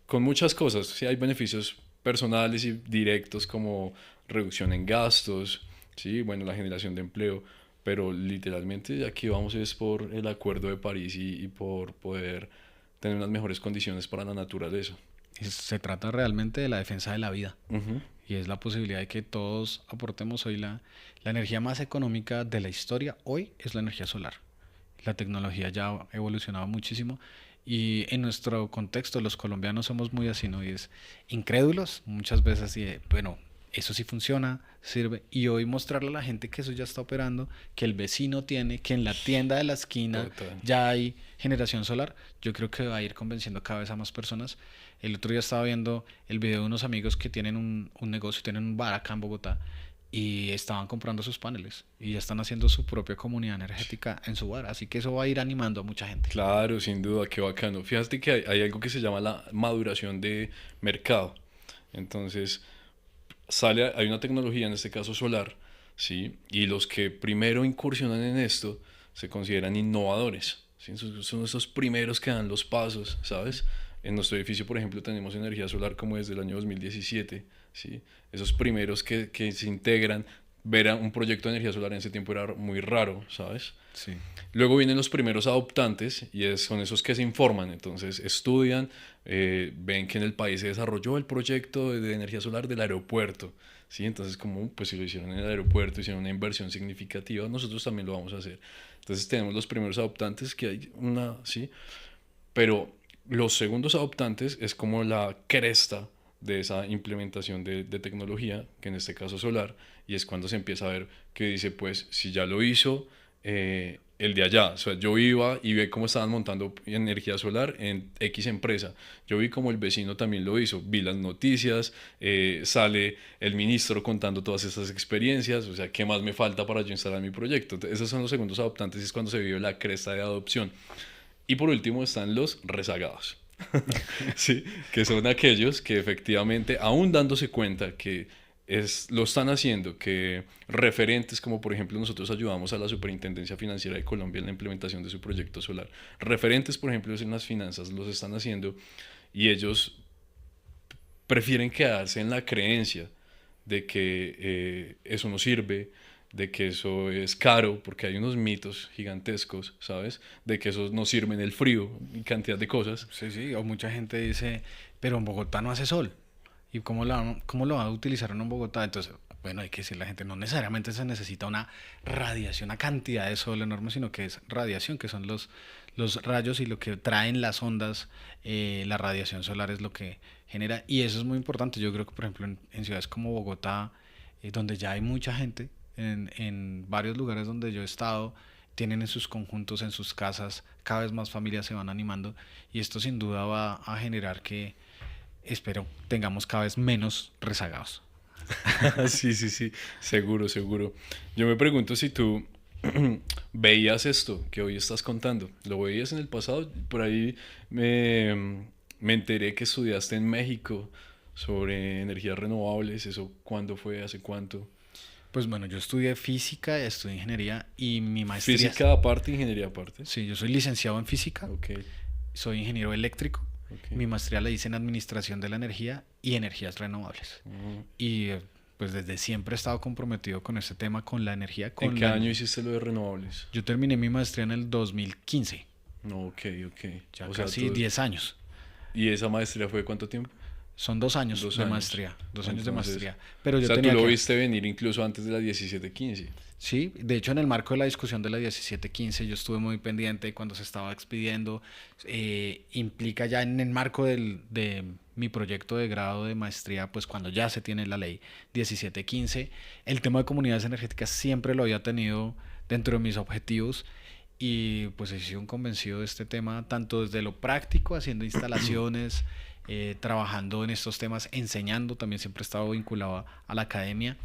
con muchas cosas. Sí, hay beneficios personales y directos como reducción en gastos, sí, bueno, la generación de empleo, pero literalmente aquí vamos es por el Acuerdo de París y por poder tener unas mejores condiciones para la naturaleza. Se trata realmente de la defensa de la vida Ujú. y es la posibilidad de que todos aportemos hoy la energía más económica de la historia. Hoy es la energía solar. La tecnología ya ha evolucionado muchísimo y en nuestro contexto los colombianos somos muy así, ¿no? Y es incrédulos muchas veces y bueno, eso sí funciona, sirve. Y hoy mostrarle a la gente que eso ya está operando, que el vecino tiene, que en la tienda de la esquina Total. ya hay generación solar, yo creo que va a ir convenciendo cada vez a más personas. El otro día estaba viendo el video de unos amigos que tienen un negocio, tienen un bar acá en Bogotá y estaban comprando sus paneles y ya están haciendo su propia comunidad energética en su bar. Así que eso va a ir animando a mucha gente. Claro, sin duda, qué bacano. Fíjate que hay algo que se llama la maduración de mercado. Entonces, hay una tecnología, en este caso solar, ¿sí? Y los que primero incursionan en esto se consideran innovadores, ¿sí? Son esos primeros que dan los pasos, ¿sabes? En nuestro edificio, por ejemplo, tenemos energía solar como desde el año 2017, ¿sí? Esos primeros que se integran ver un proyecto de energía solar en ese tiempo era muy raro, ¿sabes? Sí. Luego vienen los primeros adoptantes y son esos que se informan, entonces estudian, ven que en el país se desarrolló el proyecto de energía solar del aeropuerto, ¿sí? Entonces como pues si lo hicieron en el aeropuerto, hicieron una inversión significativa, nosotros también lo vamos a hacer. Entonces tenemos los primeros adoptantes que hay una, ¿sí? Pero los segundos adoptantes es como la cresta de esa implementación de tecnología, que en este caso solar, y es cuando se empieza a ver que dice, pues, si ya lo hizo el de allá, o sea, yo iba y vi cómo estaban montando energía solar en X empresa, yo vi cómo el vecino también lo hizo, vi las noticias, sale el ministro contando todas esas experiencias, o sea, ¿qué más me falta para yo instalar mi proyecto? Entonces, esos son los segundos adoptantes y es cuando se vive la cresta de adopción. Y por último están los rezagados, ¿sí? Que son aquellos que efectivamente, aún dándose cuenta que lo están haciendo, que referentes como por ejemplo nosotros ayudamos a la Superintendencia Financiera de Colombia en la implementación de su proyecto solar, referentes por ejemplo en las finanzas los están haciendo y ellos prefieren quedarse en la creencia de que eso no sirve, de que eso es caro, porque hay unos mitos gigantescos, ¿sabes? De que eso no sirve en el frío y cantidad de cosas. Sí, sí, o mucha gente dice, pero en Bogotá no hace sol. ¿Y cómo lo va a utilizar en Bogotá? Entonces, bueno, hay que decirle a la gente, no necesariamente se necesita una radiación, una cantidad de sol enorme, sino que es radiación, que son los rayos y lo que traen las ondas, la radiación solar es lo que genera. Y eso es muy importante. Yo creo que, por ejemplo, en ciudades como Bogotá, donde ya hay mucha gente, en varios lugares donde yo he estado, tienen en sus conjuntos, en sus casas, cada vez más familias se van animando y esto sin duda va a generar que, espero, tengamos cada vez menos rezagados. Sí, sí, sí, seguro, seguro. Yo me pregunto si tú veías esto que hoy estás contando. ¿Lo veías en el pasado? Por ahí me enteré que estudiaste en México sobre energías renovables. ¿Eso cuándo fue? ¿Hace cuánto? Pues bueno, yo estudié física, estudié ingeniería y mi maestría, Física aparte, ingeniería aparte. sí, yo soy licenciado en física, Ok, soy ingeniero eléctrico, ok. mi maestría la hice en administración de la energía y energías renovables. Ujú. Y pues desde siempre he estado comprometido con este tema, con la energía, ¿En con qué la... año hiciste lo de renovables? Yo terminé mi maestría en el 2015, No, ok, ok. ya O sea, casi 10 años. ¿y esa maestría fue cuánto tiempo? Son 2 años Dos de años. maestría, 2 años de Entonces, maestría. Pero o yo sea, tú tenía lo que... viste venir incluso antes de la 1715. Sí, de hecho en el marco de la discusión de la 1715 yo estuve muy pendiente cuando se estaba expidiendo, implica ya en el marco de mi proyecto de grado de maestría, pues cuando ya se tiene la ley 1715, el tema de comunidades energéticas siempre lo había tenido dentro de mis objetivos y pues he sido un convencido de este tema, tanto desde lo práctico, haciendo instalaciones, trabajando en estos temas, enseñando, también siempre he estado vinculado a la academia.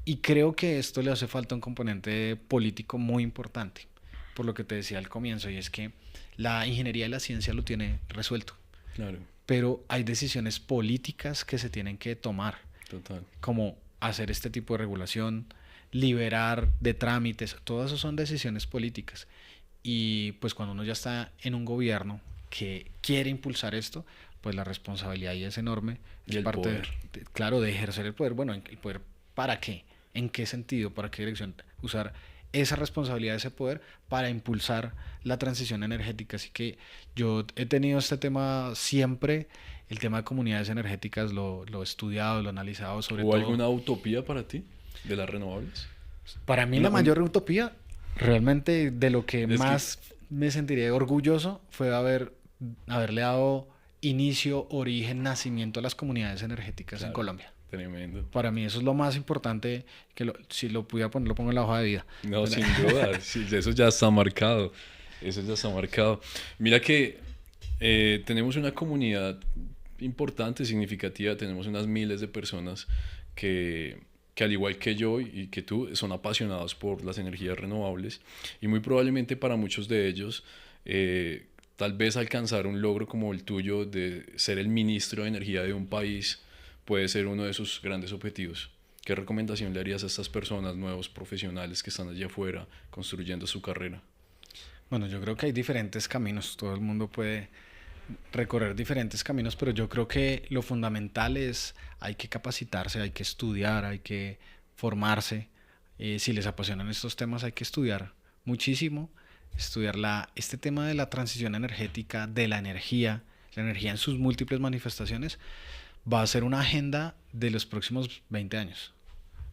Y creo que esto le hace falta un componente político muy importante, por lo que te decía al comienzo, y es que la ingeniería y la ciencia lo tiene resuelto, Claro, pero hay decisiones políticas que se tienen que tomar, total. como hacer este tipo de regulación, liberar de trámites, todas esas son decisiones políticas. Y pues cuando uno ya está en un gobierno que quiere impulsar esto, pues la responsabilidad ahí es enorme, Y es el parte, poder. claro, de ejercer el poder. Bueno, el poder, ¿para qué? ¿En qué sentido? ¿Para qué dirección? Usar esa responsabilidad, ese poder para impulsar la transición energética. Así que yo he tenido este tema siempre, el tema de comunidades energéticas lo he estudiado, lo he analizado, sobre ¿Hubo todo. alguna utopía para ti de las renovables? Para mí Una- la un- mayor utopía, realmente de lo que es que, más me sentiría orgulloso fue haberle dado inicio, origen, nacimiento a las comunidades energéticas en claro, Colombia. tremendo. Para mí eso es lo más importante, si lo pudiera poner, lo pongo en la hoja de vida. No, Pero- sin duda, sí, eso ya está marcado. Eso ya está marcado. Mira que tenemos una comunidad importante, significativa, tenemos unas miles de personas que al igual que yo y que tú, son apasionados por las energías renovables y muy probablemente para muchos de ellos, tal vez alcanzar un logro como el tuyo de ser el ministro de energía de un país puede ser uno de sus grandes objetivos. ¿Qué recomendación le harías a estas personas, nuevos profesionales que están allá afuera construyendo su carrera? Bueno, yo creo que hay diferentes caminos, todo el mundo puede recorrer diferentes caminos, pero yo creo que lo fundamental es hay que capacitarse, hay que estudiar, hay que formarse, Si les apasionan estos temas hay que estudiar muchísimo, estudiar este tema de la transición energética, de la energía en sus múltiples manifestaciones, va a ser una agenda de los próximos 20 años,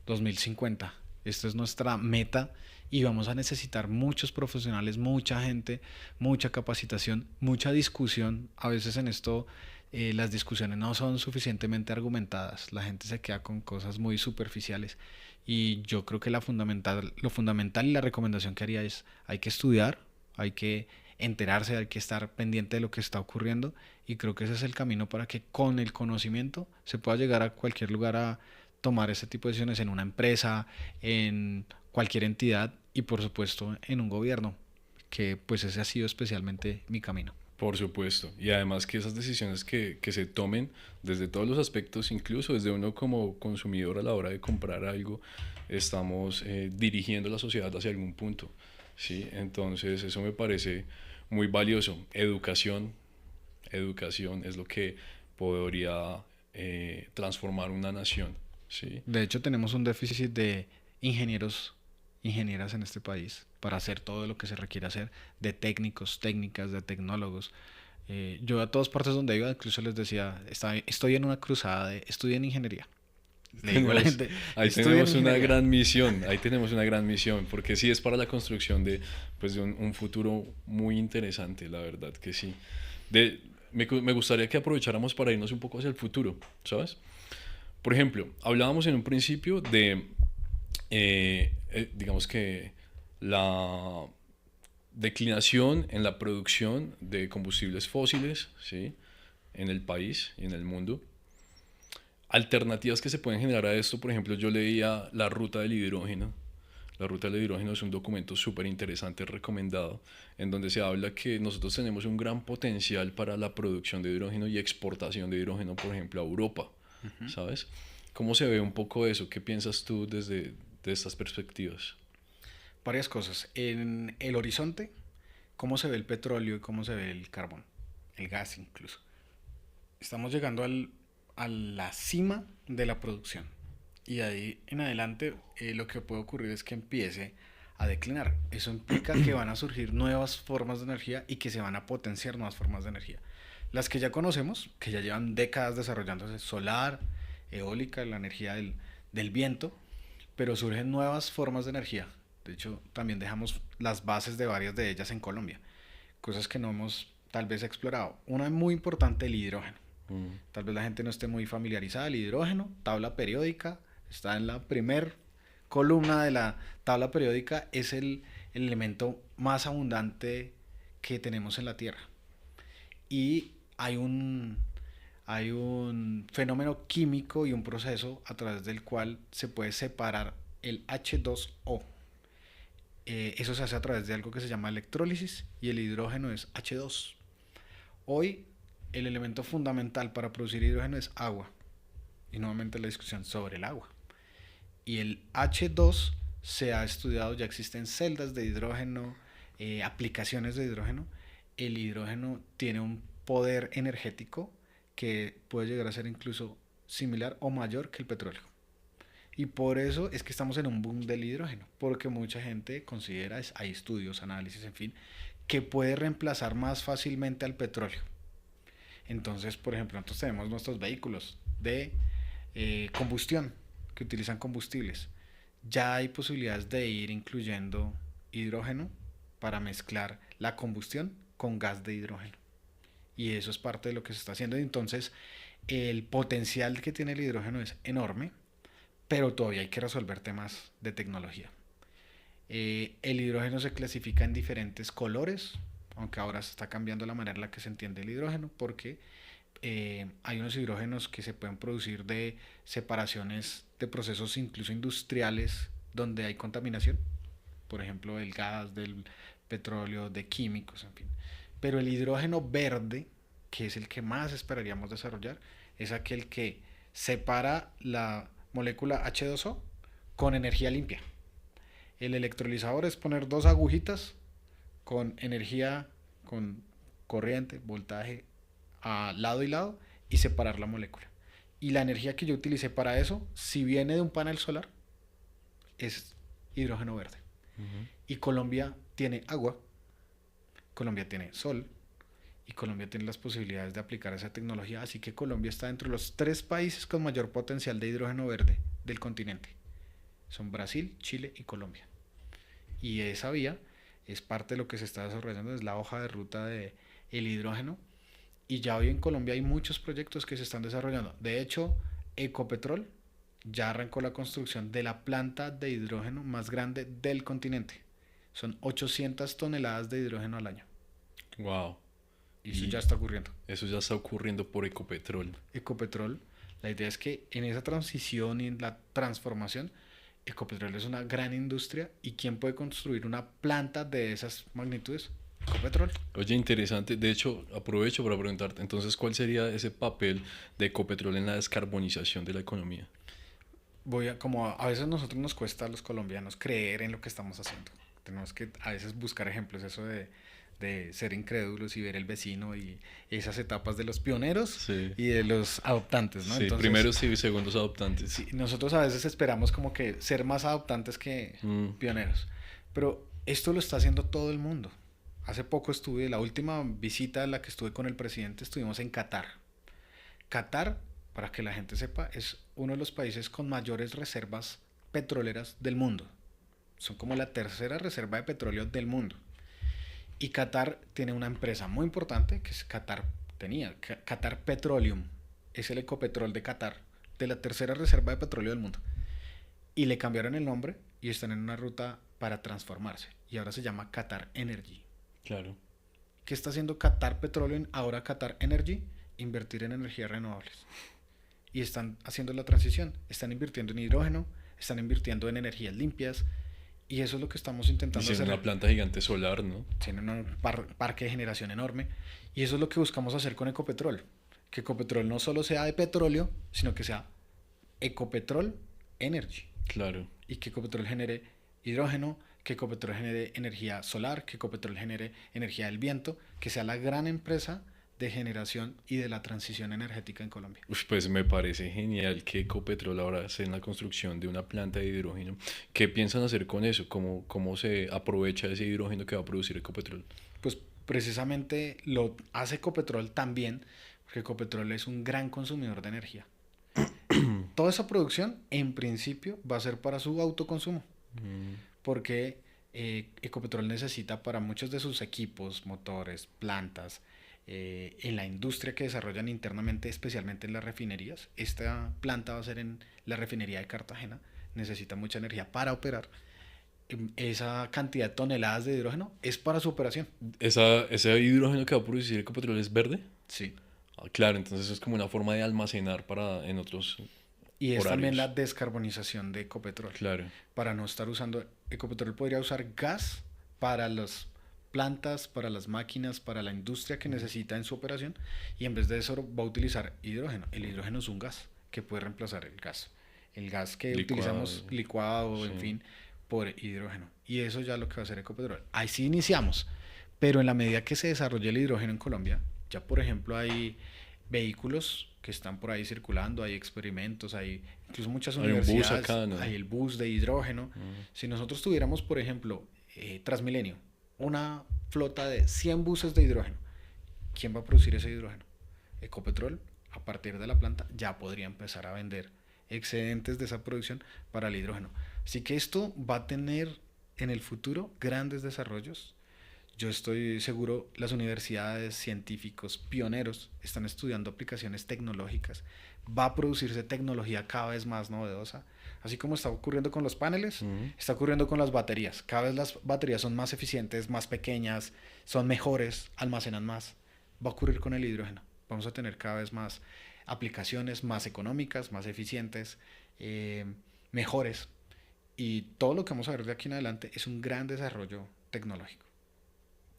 2050. Esta es nuestra meta y vamos a necesitar muchos profesionales, mucha gente, mucha capacitación, mucha discusión. A veces en esto las discusiones no son suficientemente argumentadas, la gente se queda con cosas muy superficiales y yo creo que lo fundamental y la recomendación que haría es hay que estudiar, hay que enterarse, hay que estar pendiente de lo que está ocurriendo y creo que ese es el camino para que con el conocimiento se pueda llegar a cualquier lugar a tomar ese tipo de decisiones en una empresa, en cualquier entidad y por supuesto en un gobierno, que pues ese ha sido especialmente mi camino. Por supuesto. Y además que esas decisiones que se tomen desde todos los aspectos, incluso desde uno como consumidor a la hora de comprar algo, estamos dirigiendo la sociedad hacia algún punto. ¿Sí? Entonces eso me parece muy valioso. Educación es lo que podría transformar una nación. ¿Sí? De hecho, tenemos un déficit de ingenieros, ingenieras en este país para hacer todo lo que se requiere hacer, de técnicos, técnicas, de tecnólogos. Yo a todas partes donde iba, incluso les decía, estoy en una cruzada de estudien ingeniería. Le digo a la Tenemos, gente, ahí estudien tenemos una ingeniería. gran misión, ahí tenemos una gran misión, porque sí es para la construcción de, pues, de un futuro muy interesante, la verdad que sí. Me gustaría que aprovecháramos para irnos un poco hacia el futuro, ¿sabes? Por ejemplo, hablábamos en un principio de, digamos que la declinación en la producción de combustibles fósiles, ¿sí? En el país y en el mundo. Alternativas que se pueden generar a esto, por ejemplo, yo leía La Ruta del Hidrógeno. La Ruta del Hidrógeno es un documento súper interesante, recomendado, en donde se habla que nosotros tenemos un gran potencial para la producción de hidrógeno y exportación de hidrógeno, por ejemplo, a Europa, ¿sabes? ¿Cómo se ve un poco eso? ¿Qué piensas tú desde de estas perspectivas? Varias cosas. En el horizonte, cómo se ve el petróleo y cómo se ve el carbón, el gas incluso. Estamos llegando a la cima de la producción. Y de ahí en adelante lo que puede ocurrir es que empiece a declinar. Eso implica que van a surgir nuevas formas de energía y que se van a potenciar nuevas formas de energía. Las que ya conocemos, que ya llevan décadas desarrollándose, solar, eólica, la energía del viento, pero surgen nuevas formas de energía. De hecho, también dejamos las bases de varias de ellas en Colombia, cosas que no hemos tal vez explorado. Una muy importante, el hidrógeno. Mm, Tal vez la gente no esté muy familiarizada. El hidrógeno, tabla periódica, está en la primer columna de la tabla periódica, es el elemento más abundante que tenemos en la Tierra. Y hay un fenómeno químico y un proceso a través del cual se puede separar el H2O. Eso se hace a través de algo que se llama electrólisis y el hidrógeno es H2. Hoy el elemento fundamental para producir hidrógeno es agua. Y nuevamente la discusión sobre el agua. Y el H2 se ha estudiado, ya existen celdas de hidrógeno, aplicaciones de hidrógeno. El hidrógeno tiene un poder energético que puede llegar a ser incluso similar o mayor que el petróleo. Y por eso es que estamos en un boom del hidrógeno, porque mucha gente considera, hay estudios, análisis, en fin, que puede reemplazar más fácilmente al petróleo. Entonces, por ejemplo, nosotros tenemos nuestros vehículos de combustión que utilizan combustibles. Ya hay posibilidades de ir incluyendo hidrógeno para mezclar la combustión con gas de hidrógeno. Y eso es parte de lo que se está haciendo. Entonces, el potencial que tiene el hidrógeno es enorme, pero todavía hay que resolver temas de tecnología. El hidrógeno se clasifica en diferentes colores, aunque ahora se está cambiando la manera en la que se entiende el hidrógeno, porque hay unos hidrógenos que se pueden producir de separaciones de procesos incluso industriales donde hay contaminación, por ejemplo del gas, del petróleo, de químicos, en fin. Pero el hidrógeno verde, que es el que más esperaríamos desarrollar, es aquel que separa la molécula H2O con energía limpia. El electrolizador es poner dos agujitas con energía, con corriente, voltaje a lado y lado y separar la molécula. Y la energía que yo utilicé para eso, si viene de un panel solar, es hidrógeno verde. Ujú. Y Colombia tiene agua, Colombia tiene sol y Colombia tiene las posibilidades de aplicar esa tecnología. Así que Colombia está entre los 3 países con mayor potencial de hidrógeno verde del continente. Son Brasil, Chile y Colombia. Y esa vía es parte de lo que se está desarrollando, es la hoja de ruta de el hidrógeno. Y ya hoy en Colombia hay muchos proyectos que se están desarrollando. De hecho, Ecopetrol ya arrancó la construcción de la planta de hidrógeno más grande del continente. Son 800 toneladas de hidrógeno al año. Wow. Y eso Y ya está ocurriendo. eso ya está ocurriendo por Ecopetrol. Ecopetrol, la idea es que en esa transición y en la transformación, Ecopetrol es una gran industria. ¿Y quién puede construir una planta de esas magnitudes? Ecopetrol. Oye, interesante. De hecho, aprovecho para preguntarte, entonces, ¿cuál sería ese papel de Ecopetrol en la descarbonización de la economía? Como a veces nosotros nos cuesta a los colombianos creer en lo que estamos haciendo. Tenemos que a veces buscar ejemplos, eso de ser incrédulos y ver el vecino y esas etapas de los pioneros Sí, y de los adoptantes, ¿no? sí, Entonces, primeros y segundos adoptantes. sí, nosotros a veces esperamos como que ser más adoptantes que Mm, pioneros, pero esto lo está haciendo todo el mundo. Hace poco estuve, la última visita en la que estuve con el presidente, estuvimos en Qatar. Qatar, para que la gente sepa, es uno de los países con mayores reservas petroleras del mundo. Son como la tercera reserva de petróleo del mundo. Y Qatar tiene una empresa muy importante que es Qatar Petroleum. Es el Ecopetrol de Qatar, de la tercera reserva de petróleo del mundo. Y le cambiaron el nombre y están en una ruta para transformarse. Y ahora se llama Qatar Energy. claro. ¿Qué está haciendo Qatar Petroleum, ahora Qatar Energy? Invertir en energías renovables. Y están haciendo la transición. Están invirtiendo en hidrógeno, están invirtiendo en energías limpias. Y eso es lo que estamos intentando Hicieron hacer. una planta gigante solar, ¿no? Tienen un parque de generación enorme. Y eso es lo que buscamos hacer con Ecopetrol. Que Ecopetrol no solo sea de petróleo, sino que sea Ecopetrol Energy. Claro. Y que Ecopetrol genere hidrógeno, que Ecopetrol genere energía solar, que Ecopetrol genere energía del viento, que sea la gran empresa de generación y de la transición energética en Colombia. Uf, pues me parece genial que Ecopetrol ahora esté en la construcción de una planta de hidrógeno. ¿Qué piensan hacer con eso? ¿Cómo se aprovecha ese hidrógeno que va a producir Ecopetrol? Pues precisamente lo hace Ecopetrol también, porque Ecopetrol es un gran consumidor de energía. Toda esa producción, en principio, va a ser para su autoconsumo, Mm, porque Ecopetrol necesita para muchos de sus equipos, motores, plantas, en la industria que desarrollan internamente, especialmente en las refinerías. Esta planta va a ser en la refinería de Cartagena, necesita mucha energía para operar. Esa cantidad de toneladas de hidrógeno es para su operación. ¿Ese hidrógeno que va a producir Ecopetrol es verde? Sí. Ah, claro, entonces es como una forma de almacenar para en otros Y es también la horarios. descarbonización de Ecopetrol. Claro. Para no estar usando, Ecopetrol podría usar gas para las plantas, para las máquinas, para la industria que necesita en su operación, y en vez de eso va a utilizar hidrógeno. El hidrógeno es un gas que puede reemplazar el gas. El gas que Licuado. utilizamos licuado, en Sí. fin, por hidrógeno. Y eso ya es lo que va a hacer Ecopetrol. Ahí sí iniciamos, pero en la medida que se desarrolle el hidrógeno en Colombia, ya por ejemplo hay vehículos que están por ahí circulando, hay experimentos, hay incluso muchas Hay un bus universidades, acá, ¿no? hay el bus de hidrógeno. Mm, Si nosotros tuviéramos, por ejemplo, Transmilenio, una flota de 100 buses de hidrógeno, ¿quién va a producir ese hidrógeno? Ecopetrol, a partir de la planta, ya podría empezar a vender excedentes de esa producción para el hidrógeno. Así que esto va a tener en el futuro grandes desarrollos. Yo estoy seguro, las universidades, científicos, pioneros, están estudiando aplicaciones tecnológicas. Va a producirse tecnología cada vez más novedosa. Así como está ocurriendo con los paneles, mm. está ocurriendo con las baterías. Cada vez las baterías son más eficientes, más pequeñas, son mejores, almacenan más. Va a ocurrir con el hidrógeno. Vamos a tener cada vez más aplicaciones más económicas, más eficientes, eh, mejores. Y todo lo que vamos a ver de aquí en adelante es un gran desarrollo tecnológico.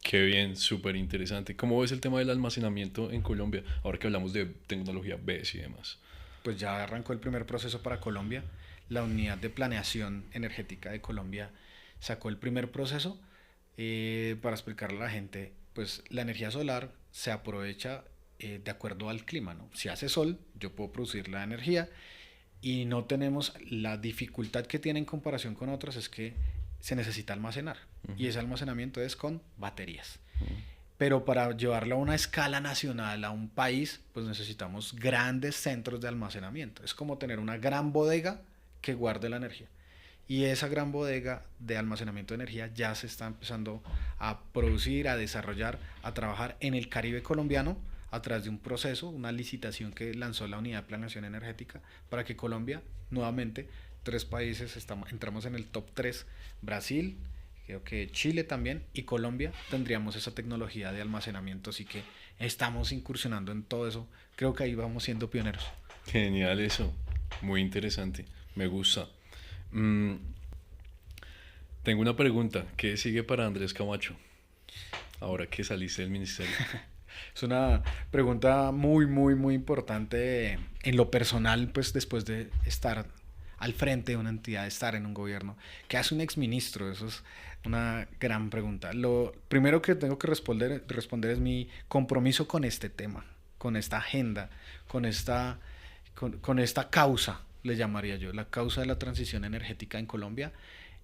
Qué bien, súper interesante. ¿Cómo ves el tema del almacenamiento en Colombia? Ahora que hablamos de tecnología BESS y demás. Pues ya arrancó el primer proceso para Colombia. La unidad de planeación energética de Colombia sacó el primer proceso para explicarle a la gente, pues la energía solar se aprovecha de acuerdo al clima, ¿no? Si hace sol, yo puedo producir la energía y no tenemos la dificultad que tiene en comparación con otras es que se necesita almacenar y ese almacenamiento es con baterías. Pero para llevarlo a una escala nacional, a un país, pues necesitamos grandes centros de almacenamiento. Es como tener una gran bodega que guarde la energía. Y esa gran bodega de almacenamiento de energía ya se está empezando a producir, a desarrollar, a trabajar en el Caribe colombiano a través de un proceso, una licitación que lanzó la Unidad de Planeación Energética para que Colombia, nuevamente, tres países, entramos en el top 3, Brasil, creo que Chile también y Colombia tendríamos esa tecnología de almacenamiento, así que estamos incursionando en todo eso. Creo que ahí vamos siendo pioneros. Genial eso, muy interesante, me gusta. Mm, tengo una pregunta, ¿qué sigue para Andrés Camacho ahora que saliste del ministerio? Es una pregunta muy, muy, muy importante en lo personal, pues después de estar al frente de una entidad, de estar en un gobierno. ¿Qué hace un exministro? Eso es una gran pregunta. Lo primero que tengo que responder es mi compromiso con este tema, con esta agenda, con esta causa, le llamaría yo, la causa de la transición energética en Colombia.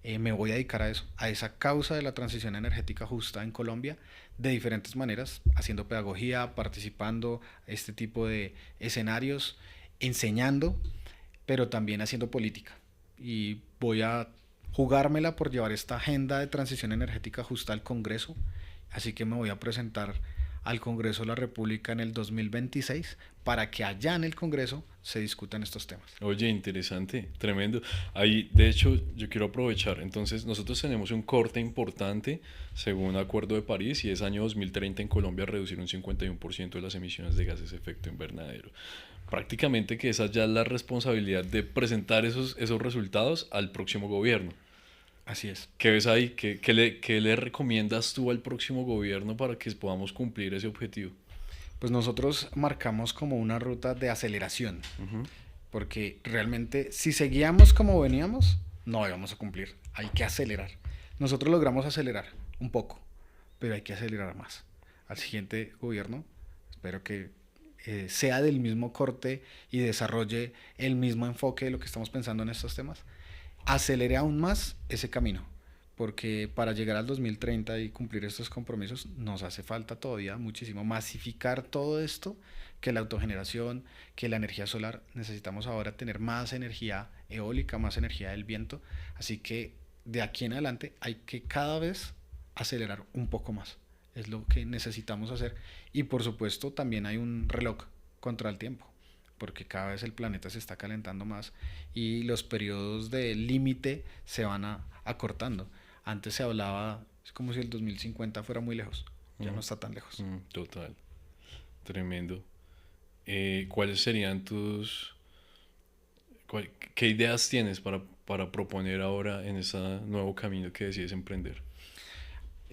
Me voy a dedicar a eso, a esa causa de la transición energética justa en Colombia, de diferentes maneras, haciendo pedagogía, participando en este tipo de escenarios, enseñando, pero también haciendo política. Y voy a jugármela por llevar esta agenda de transición energética justa al Congreso, así que me voy a presentar al Congreso de la República en el 2026 para que allá en el Congreso se discutan estos temas. Oye, interesante, tremendo. Ahí, de hecho, yo quiero aprovechar. Entonces, nosotros tenemos un corte importante según Acuerdo de París y es año 2030 en Colombia reducir un 51% de las emisiones de gases de efecto invernadero. Prácticamente que esa ya es la responsabilidad de presentar esos resultados al próximo gobierno. Así es. ¿Qué ves ahí? ¿Qué le recomiendas tú al próximo gobierno para que podamos cumplir ese objetivo? Pues nosotros marcamos como una ruta de aceleración, Ujú. porque realmente si seguíamos como veníamos, no íbamos a cumplir. Hay que acelerar. Nosotros logramos acelerar un poco, pero hay que acelerar más. Al siguiente gobierno, espero que sea del mismo corte y desarrolle el mismo enfoque de lo que estamos pensando en estos temas. Acelere aún más ese camino, porque para llegar al 2030 y cumplir estos compromisos nos hace falta todavía muchísimo masificar todo esto, que la autogeneración, que la energía solar, necesitamos ahora tener más energía eólica, más energía del viento, así que de aquí en adelante hay que cada vez acelerar un poco más, es lo que necesitamos hacer y por supuesto también hay un reloj contra el tiempo porque cada vez el planeta se está calentando más y los periodos de límite se van acortando. Antes se hablaba, es como si el 2050 fuera muy lejos, ya no Mm, está tan lejos. total, tremendo. ¿Cuáles serían qué ideas tienes para proponer ahora en ese nuevo camino que decides emprender?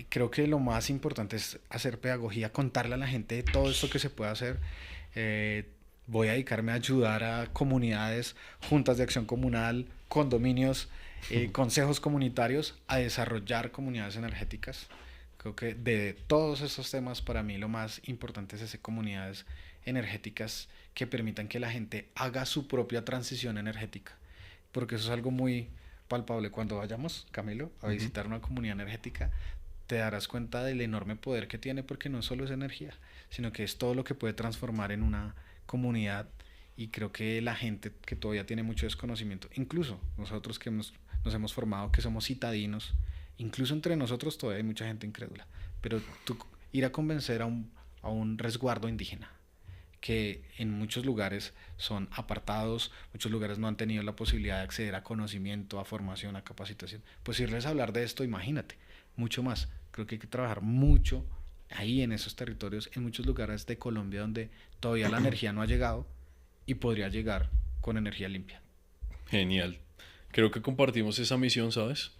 Creo que lo más importante es hacer pedagogía, contarle a la gente de todo esto que se puede hacer. Eh, Voy a dedicarme a ayudar a comunidades, juntas de acción comunal, condominios, consejos comunitarios a desarrollar comunidades energéticas. Creo que de todos estos temas para mí lo más importante es hacer comunidades energéticas que permitan que la gente haga su propia transición energética. Porque eso es algo muy palpable. Cuando vayamos, Camilo, a Ujú. visitar una comunidad energética, te darás cuenta del enorme poder que tiene porque no solo es energía, sino que es todo lo que puede transformar en una comunidad y creo que la gente que todavía tiene mucho desconocimiento, incluso nosotros que nos hemos formado, que somos citadinos, incluso entre nosotros todavía hay mucha gente incrédula, pero tú ir a convencer a un resguardo indígena que en muchos lugares son apartados, muchos lugares no han tenido la posibilidad de acceder a conocimiento, a formación, a capacitación. Pues irles a hablar de esto, imagínate, mucho más. Creo que hay que trabajar mucho ahí en esos territorios, en muchos lugares de Colombia donde todavía la energía no ha llegado y podría llegar con energía limpia. Genial. Creo que compartimos esa misión, ¿sabes?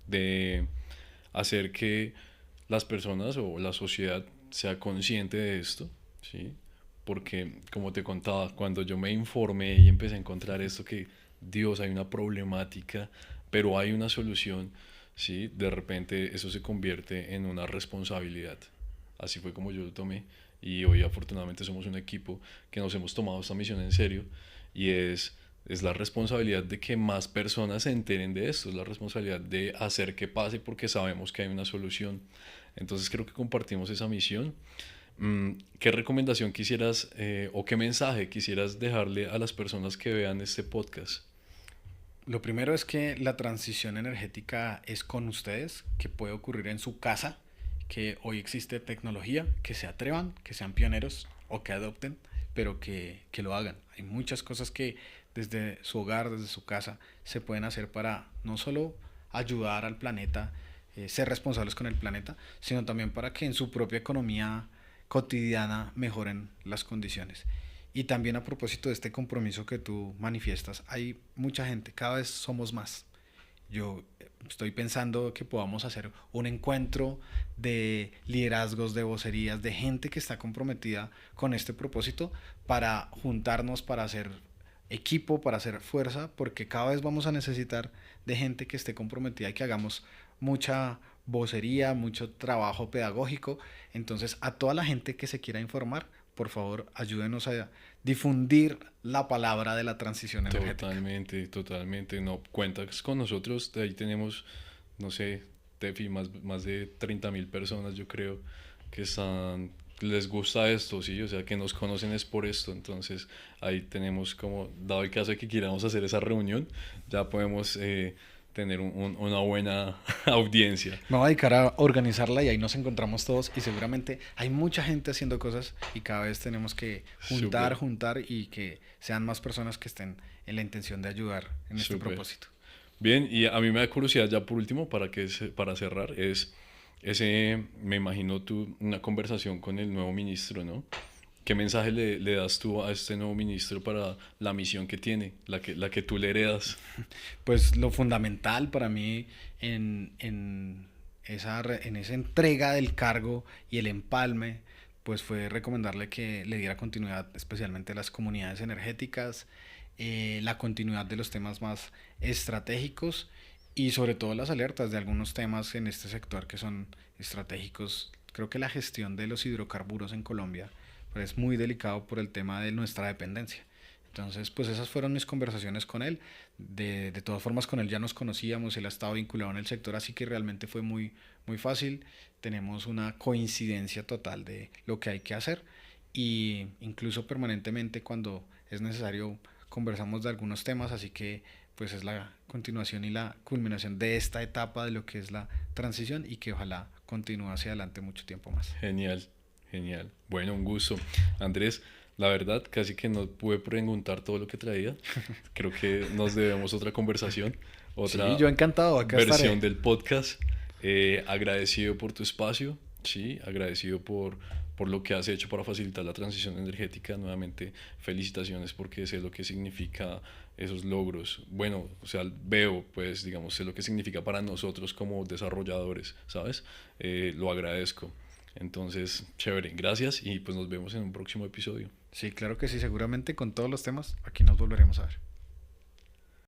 De hacer que las personas o la sociedad sea consciente de esto, ¿sí? Porque, como te contaba, cuando yo me informé y empecé a encontrar esto que, Dios, hay una problemática, pero hay una solución, ¿sí? De repente eso se convierte en una responsabilidad. Así fue como yo lo tomé y hoy afortunadamente somos un equipo que nos hemos tomado esta misión en serio y es es la responsabilidad de que más personas se enteren de esto, es la responsabilidad de hacer que pase porque sabemos que hay una solución. Entonces creo que compartimos esa misión. ¿Qué recomendación quisieras o qué mensaje quisieras dejarle a las personas que vean este podcast? Lo primero es que la transición energética es con ustedes, que puede ocurrir en su casa, que hoy existe tecnología, que se atrevan, que sean pioneros o que adopten, pero que lo hagan. Hay muchas cosas que desde su hogar, desde su casa, se pueden hacer para no solo ayudar al planeta, ser responsables con el planeta, sino también para que en su propia economía cotidiana mejoren las condiciones. Y también a propósito de este compromiso que tú manifiestas, hay mucha gente, cada vez somos más. Yo estoy pensando que podamos hacer un encuentro de liderazgos, de vocerías, de gente que está comprometida con este propósito para juntarnos, para hacer equipo, para hacer fuerza, porque cada vez vamos a necesitar de gente que esté comprometida y que hagamos mucha vocería, mucho trabajo pedagógico. Entonces, a toda la gente que se quiera informar, por favor, ayúdenos a difundir la palabra de la transición energética. Totalmente, totalmente. No, cuentas con nosotros. De ahí tenemos, no sé, Tefi, más de 30.000 personas, yo creo, que están, les gusta esto, sí, o sea, que nos conocen es por esto. Entonces, ahí tenemos como, dado el caso de que queramos hacer esa reunión, ya podemos tener una buena audiencia. Me voy a dedicar a organizarla y ahí nos encontramos todos y seguramente hay mucha gente haciendo cosas y cada vez tenemos que Súper, juntar y que sean más personas que estén en la intención de ayudar en este súper. propósito. Bien, y a mí me da curiosidad ya por último, para cerrar, es ese, me imagino tú, una conversación con el nuevo ministro, ¿no? ¿Qué mensaje le das tú a este nuevo ministro para la misión que tiene, la que tú le heredas? Pues lo fundamental para mí en esa entrega del cargo y el empalme, pues fue recomendarle que le diera continuidad especialmente a las comunidades energéticas, la continuidad de los temas más estratégicos y sobre todo las alertas de algunos temas en este sector que son estratégicos. Creo que la gestión de los hidrocarburos en Colombia pues, es muy delicado por el tema de nuestra dependencia. Entonces, pues esas fueron mis conversaciones con él. De todas formas, con él ya nos conocíamos, él ha estado vinculado en el sector, así que realmente fue muy fácil. Tenemos una coincidencia total de lo que hay que hacer y incluso permanentemente cuando es necesario conversamos de algunos temas, así que pues es la continuación y la culminación de esta etapa de lo que es la transición y que ojalá continúe hacia adelante mucho tiempo más. Genial, genial. Bueno, un gusto. Andrés, la verdad, casi que no pude preguntar todo lo que traía. Creo que nos debemos otra conversación, Sí, otra yo encantado, acá versión estaré. del podcast. Agradecido por tu espacio, sí, agradecido por lo que has hecho para facilitar la transición energética. Nuevamente, felicitaciones porque sé lo que significa esos logros. Bueno, o sea, veo, pues, digamos, sé lo que significa para nosotros como desarrolladores, ¿sabes? Lo agradezco. Entonces, chévere, gracias y pues nos vemos en un próximo episodio. Sí, claro que sí, seguramente con todos los temas aquí nos volveremos a ver.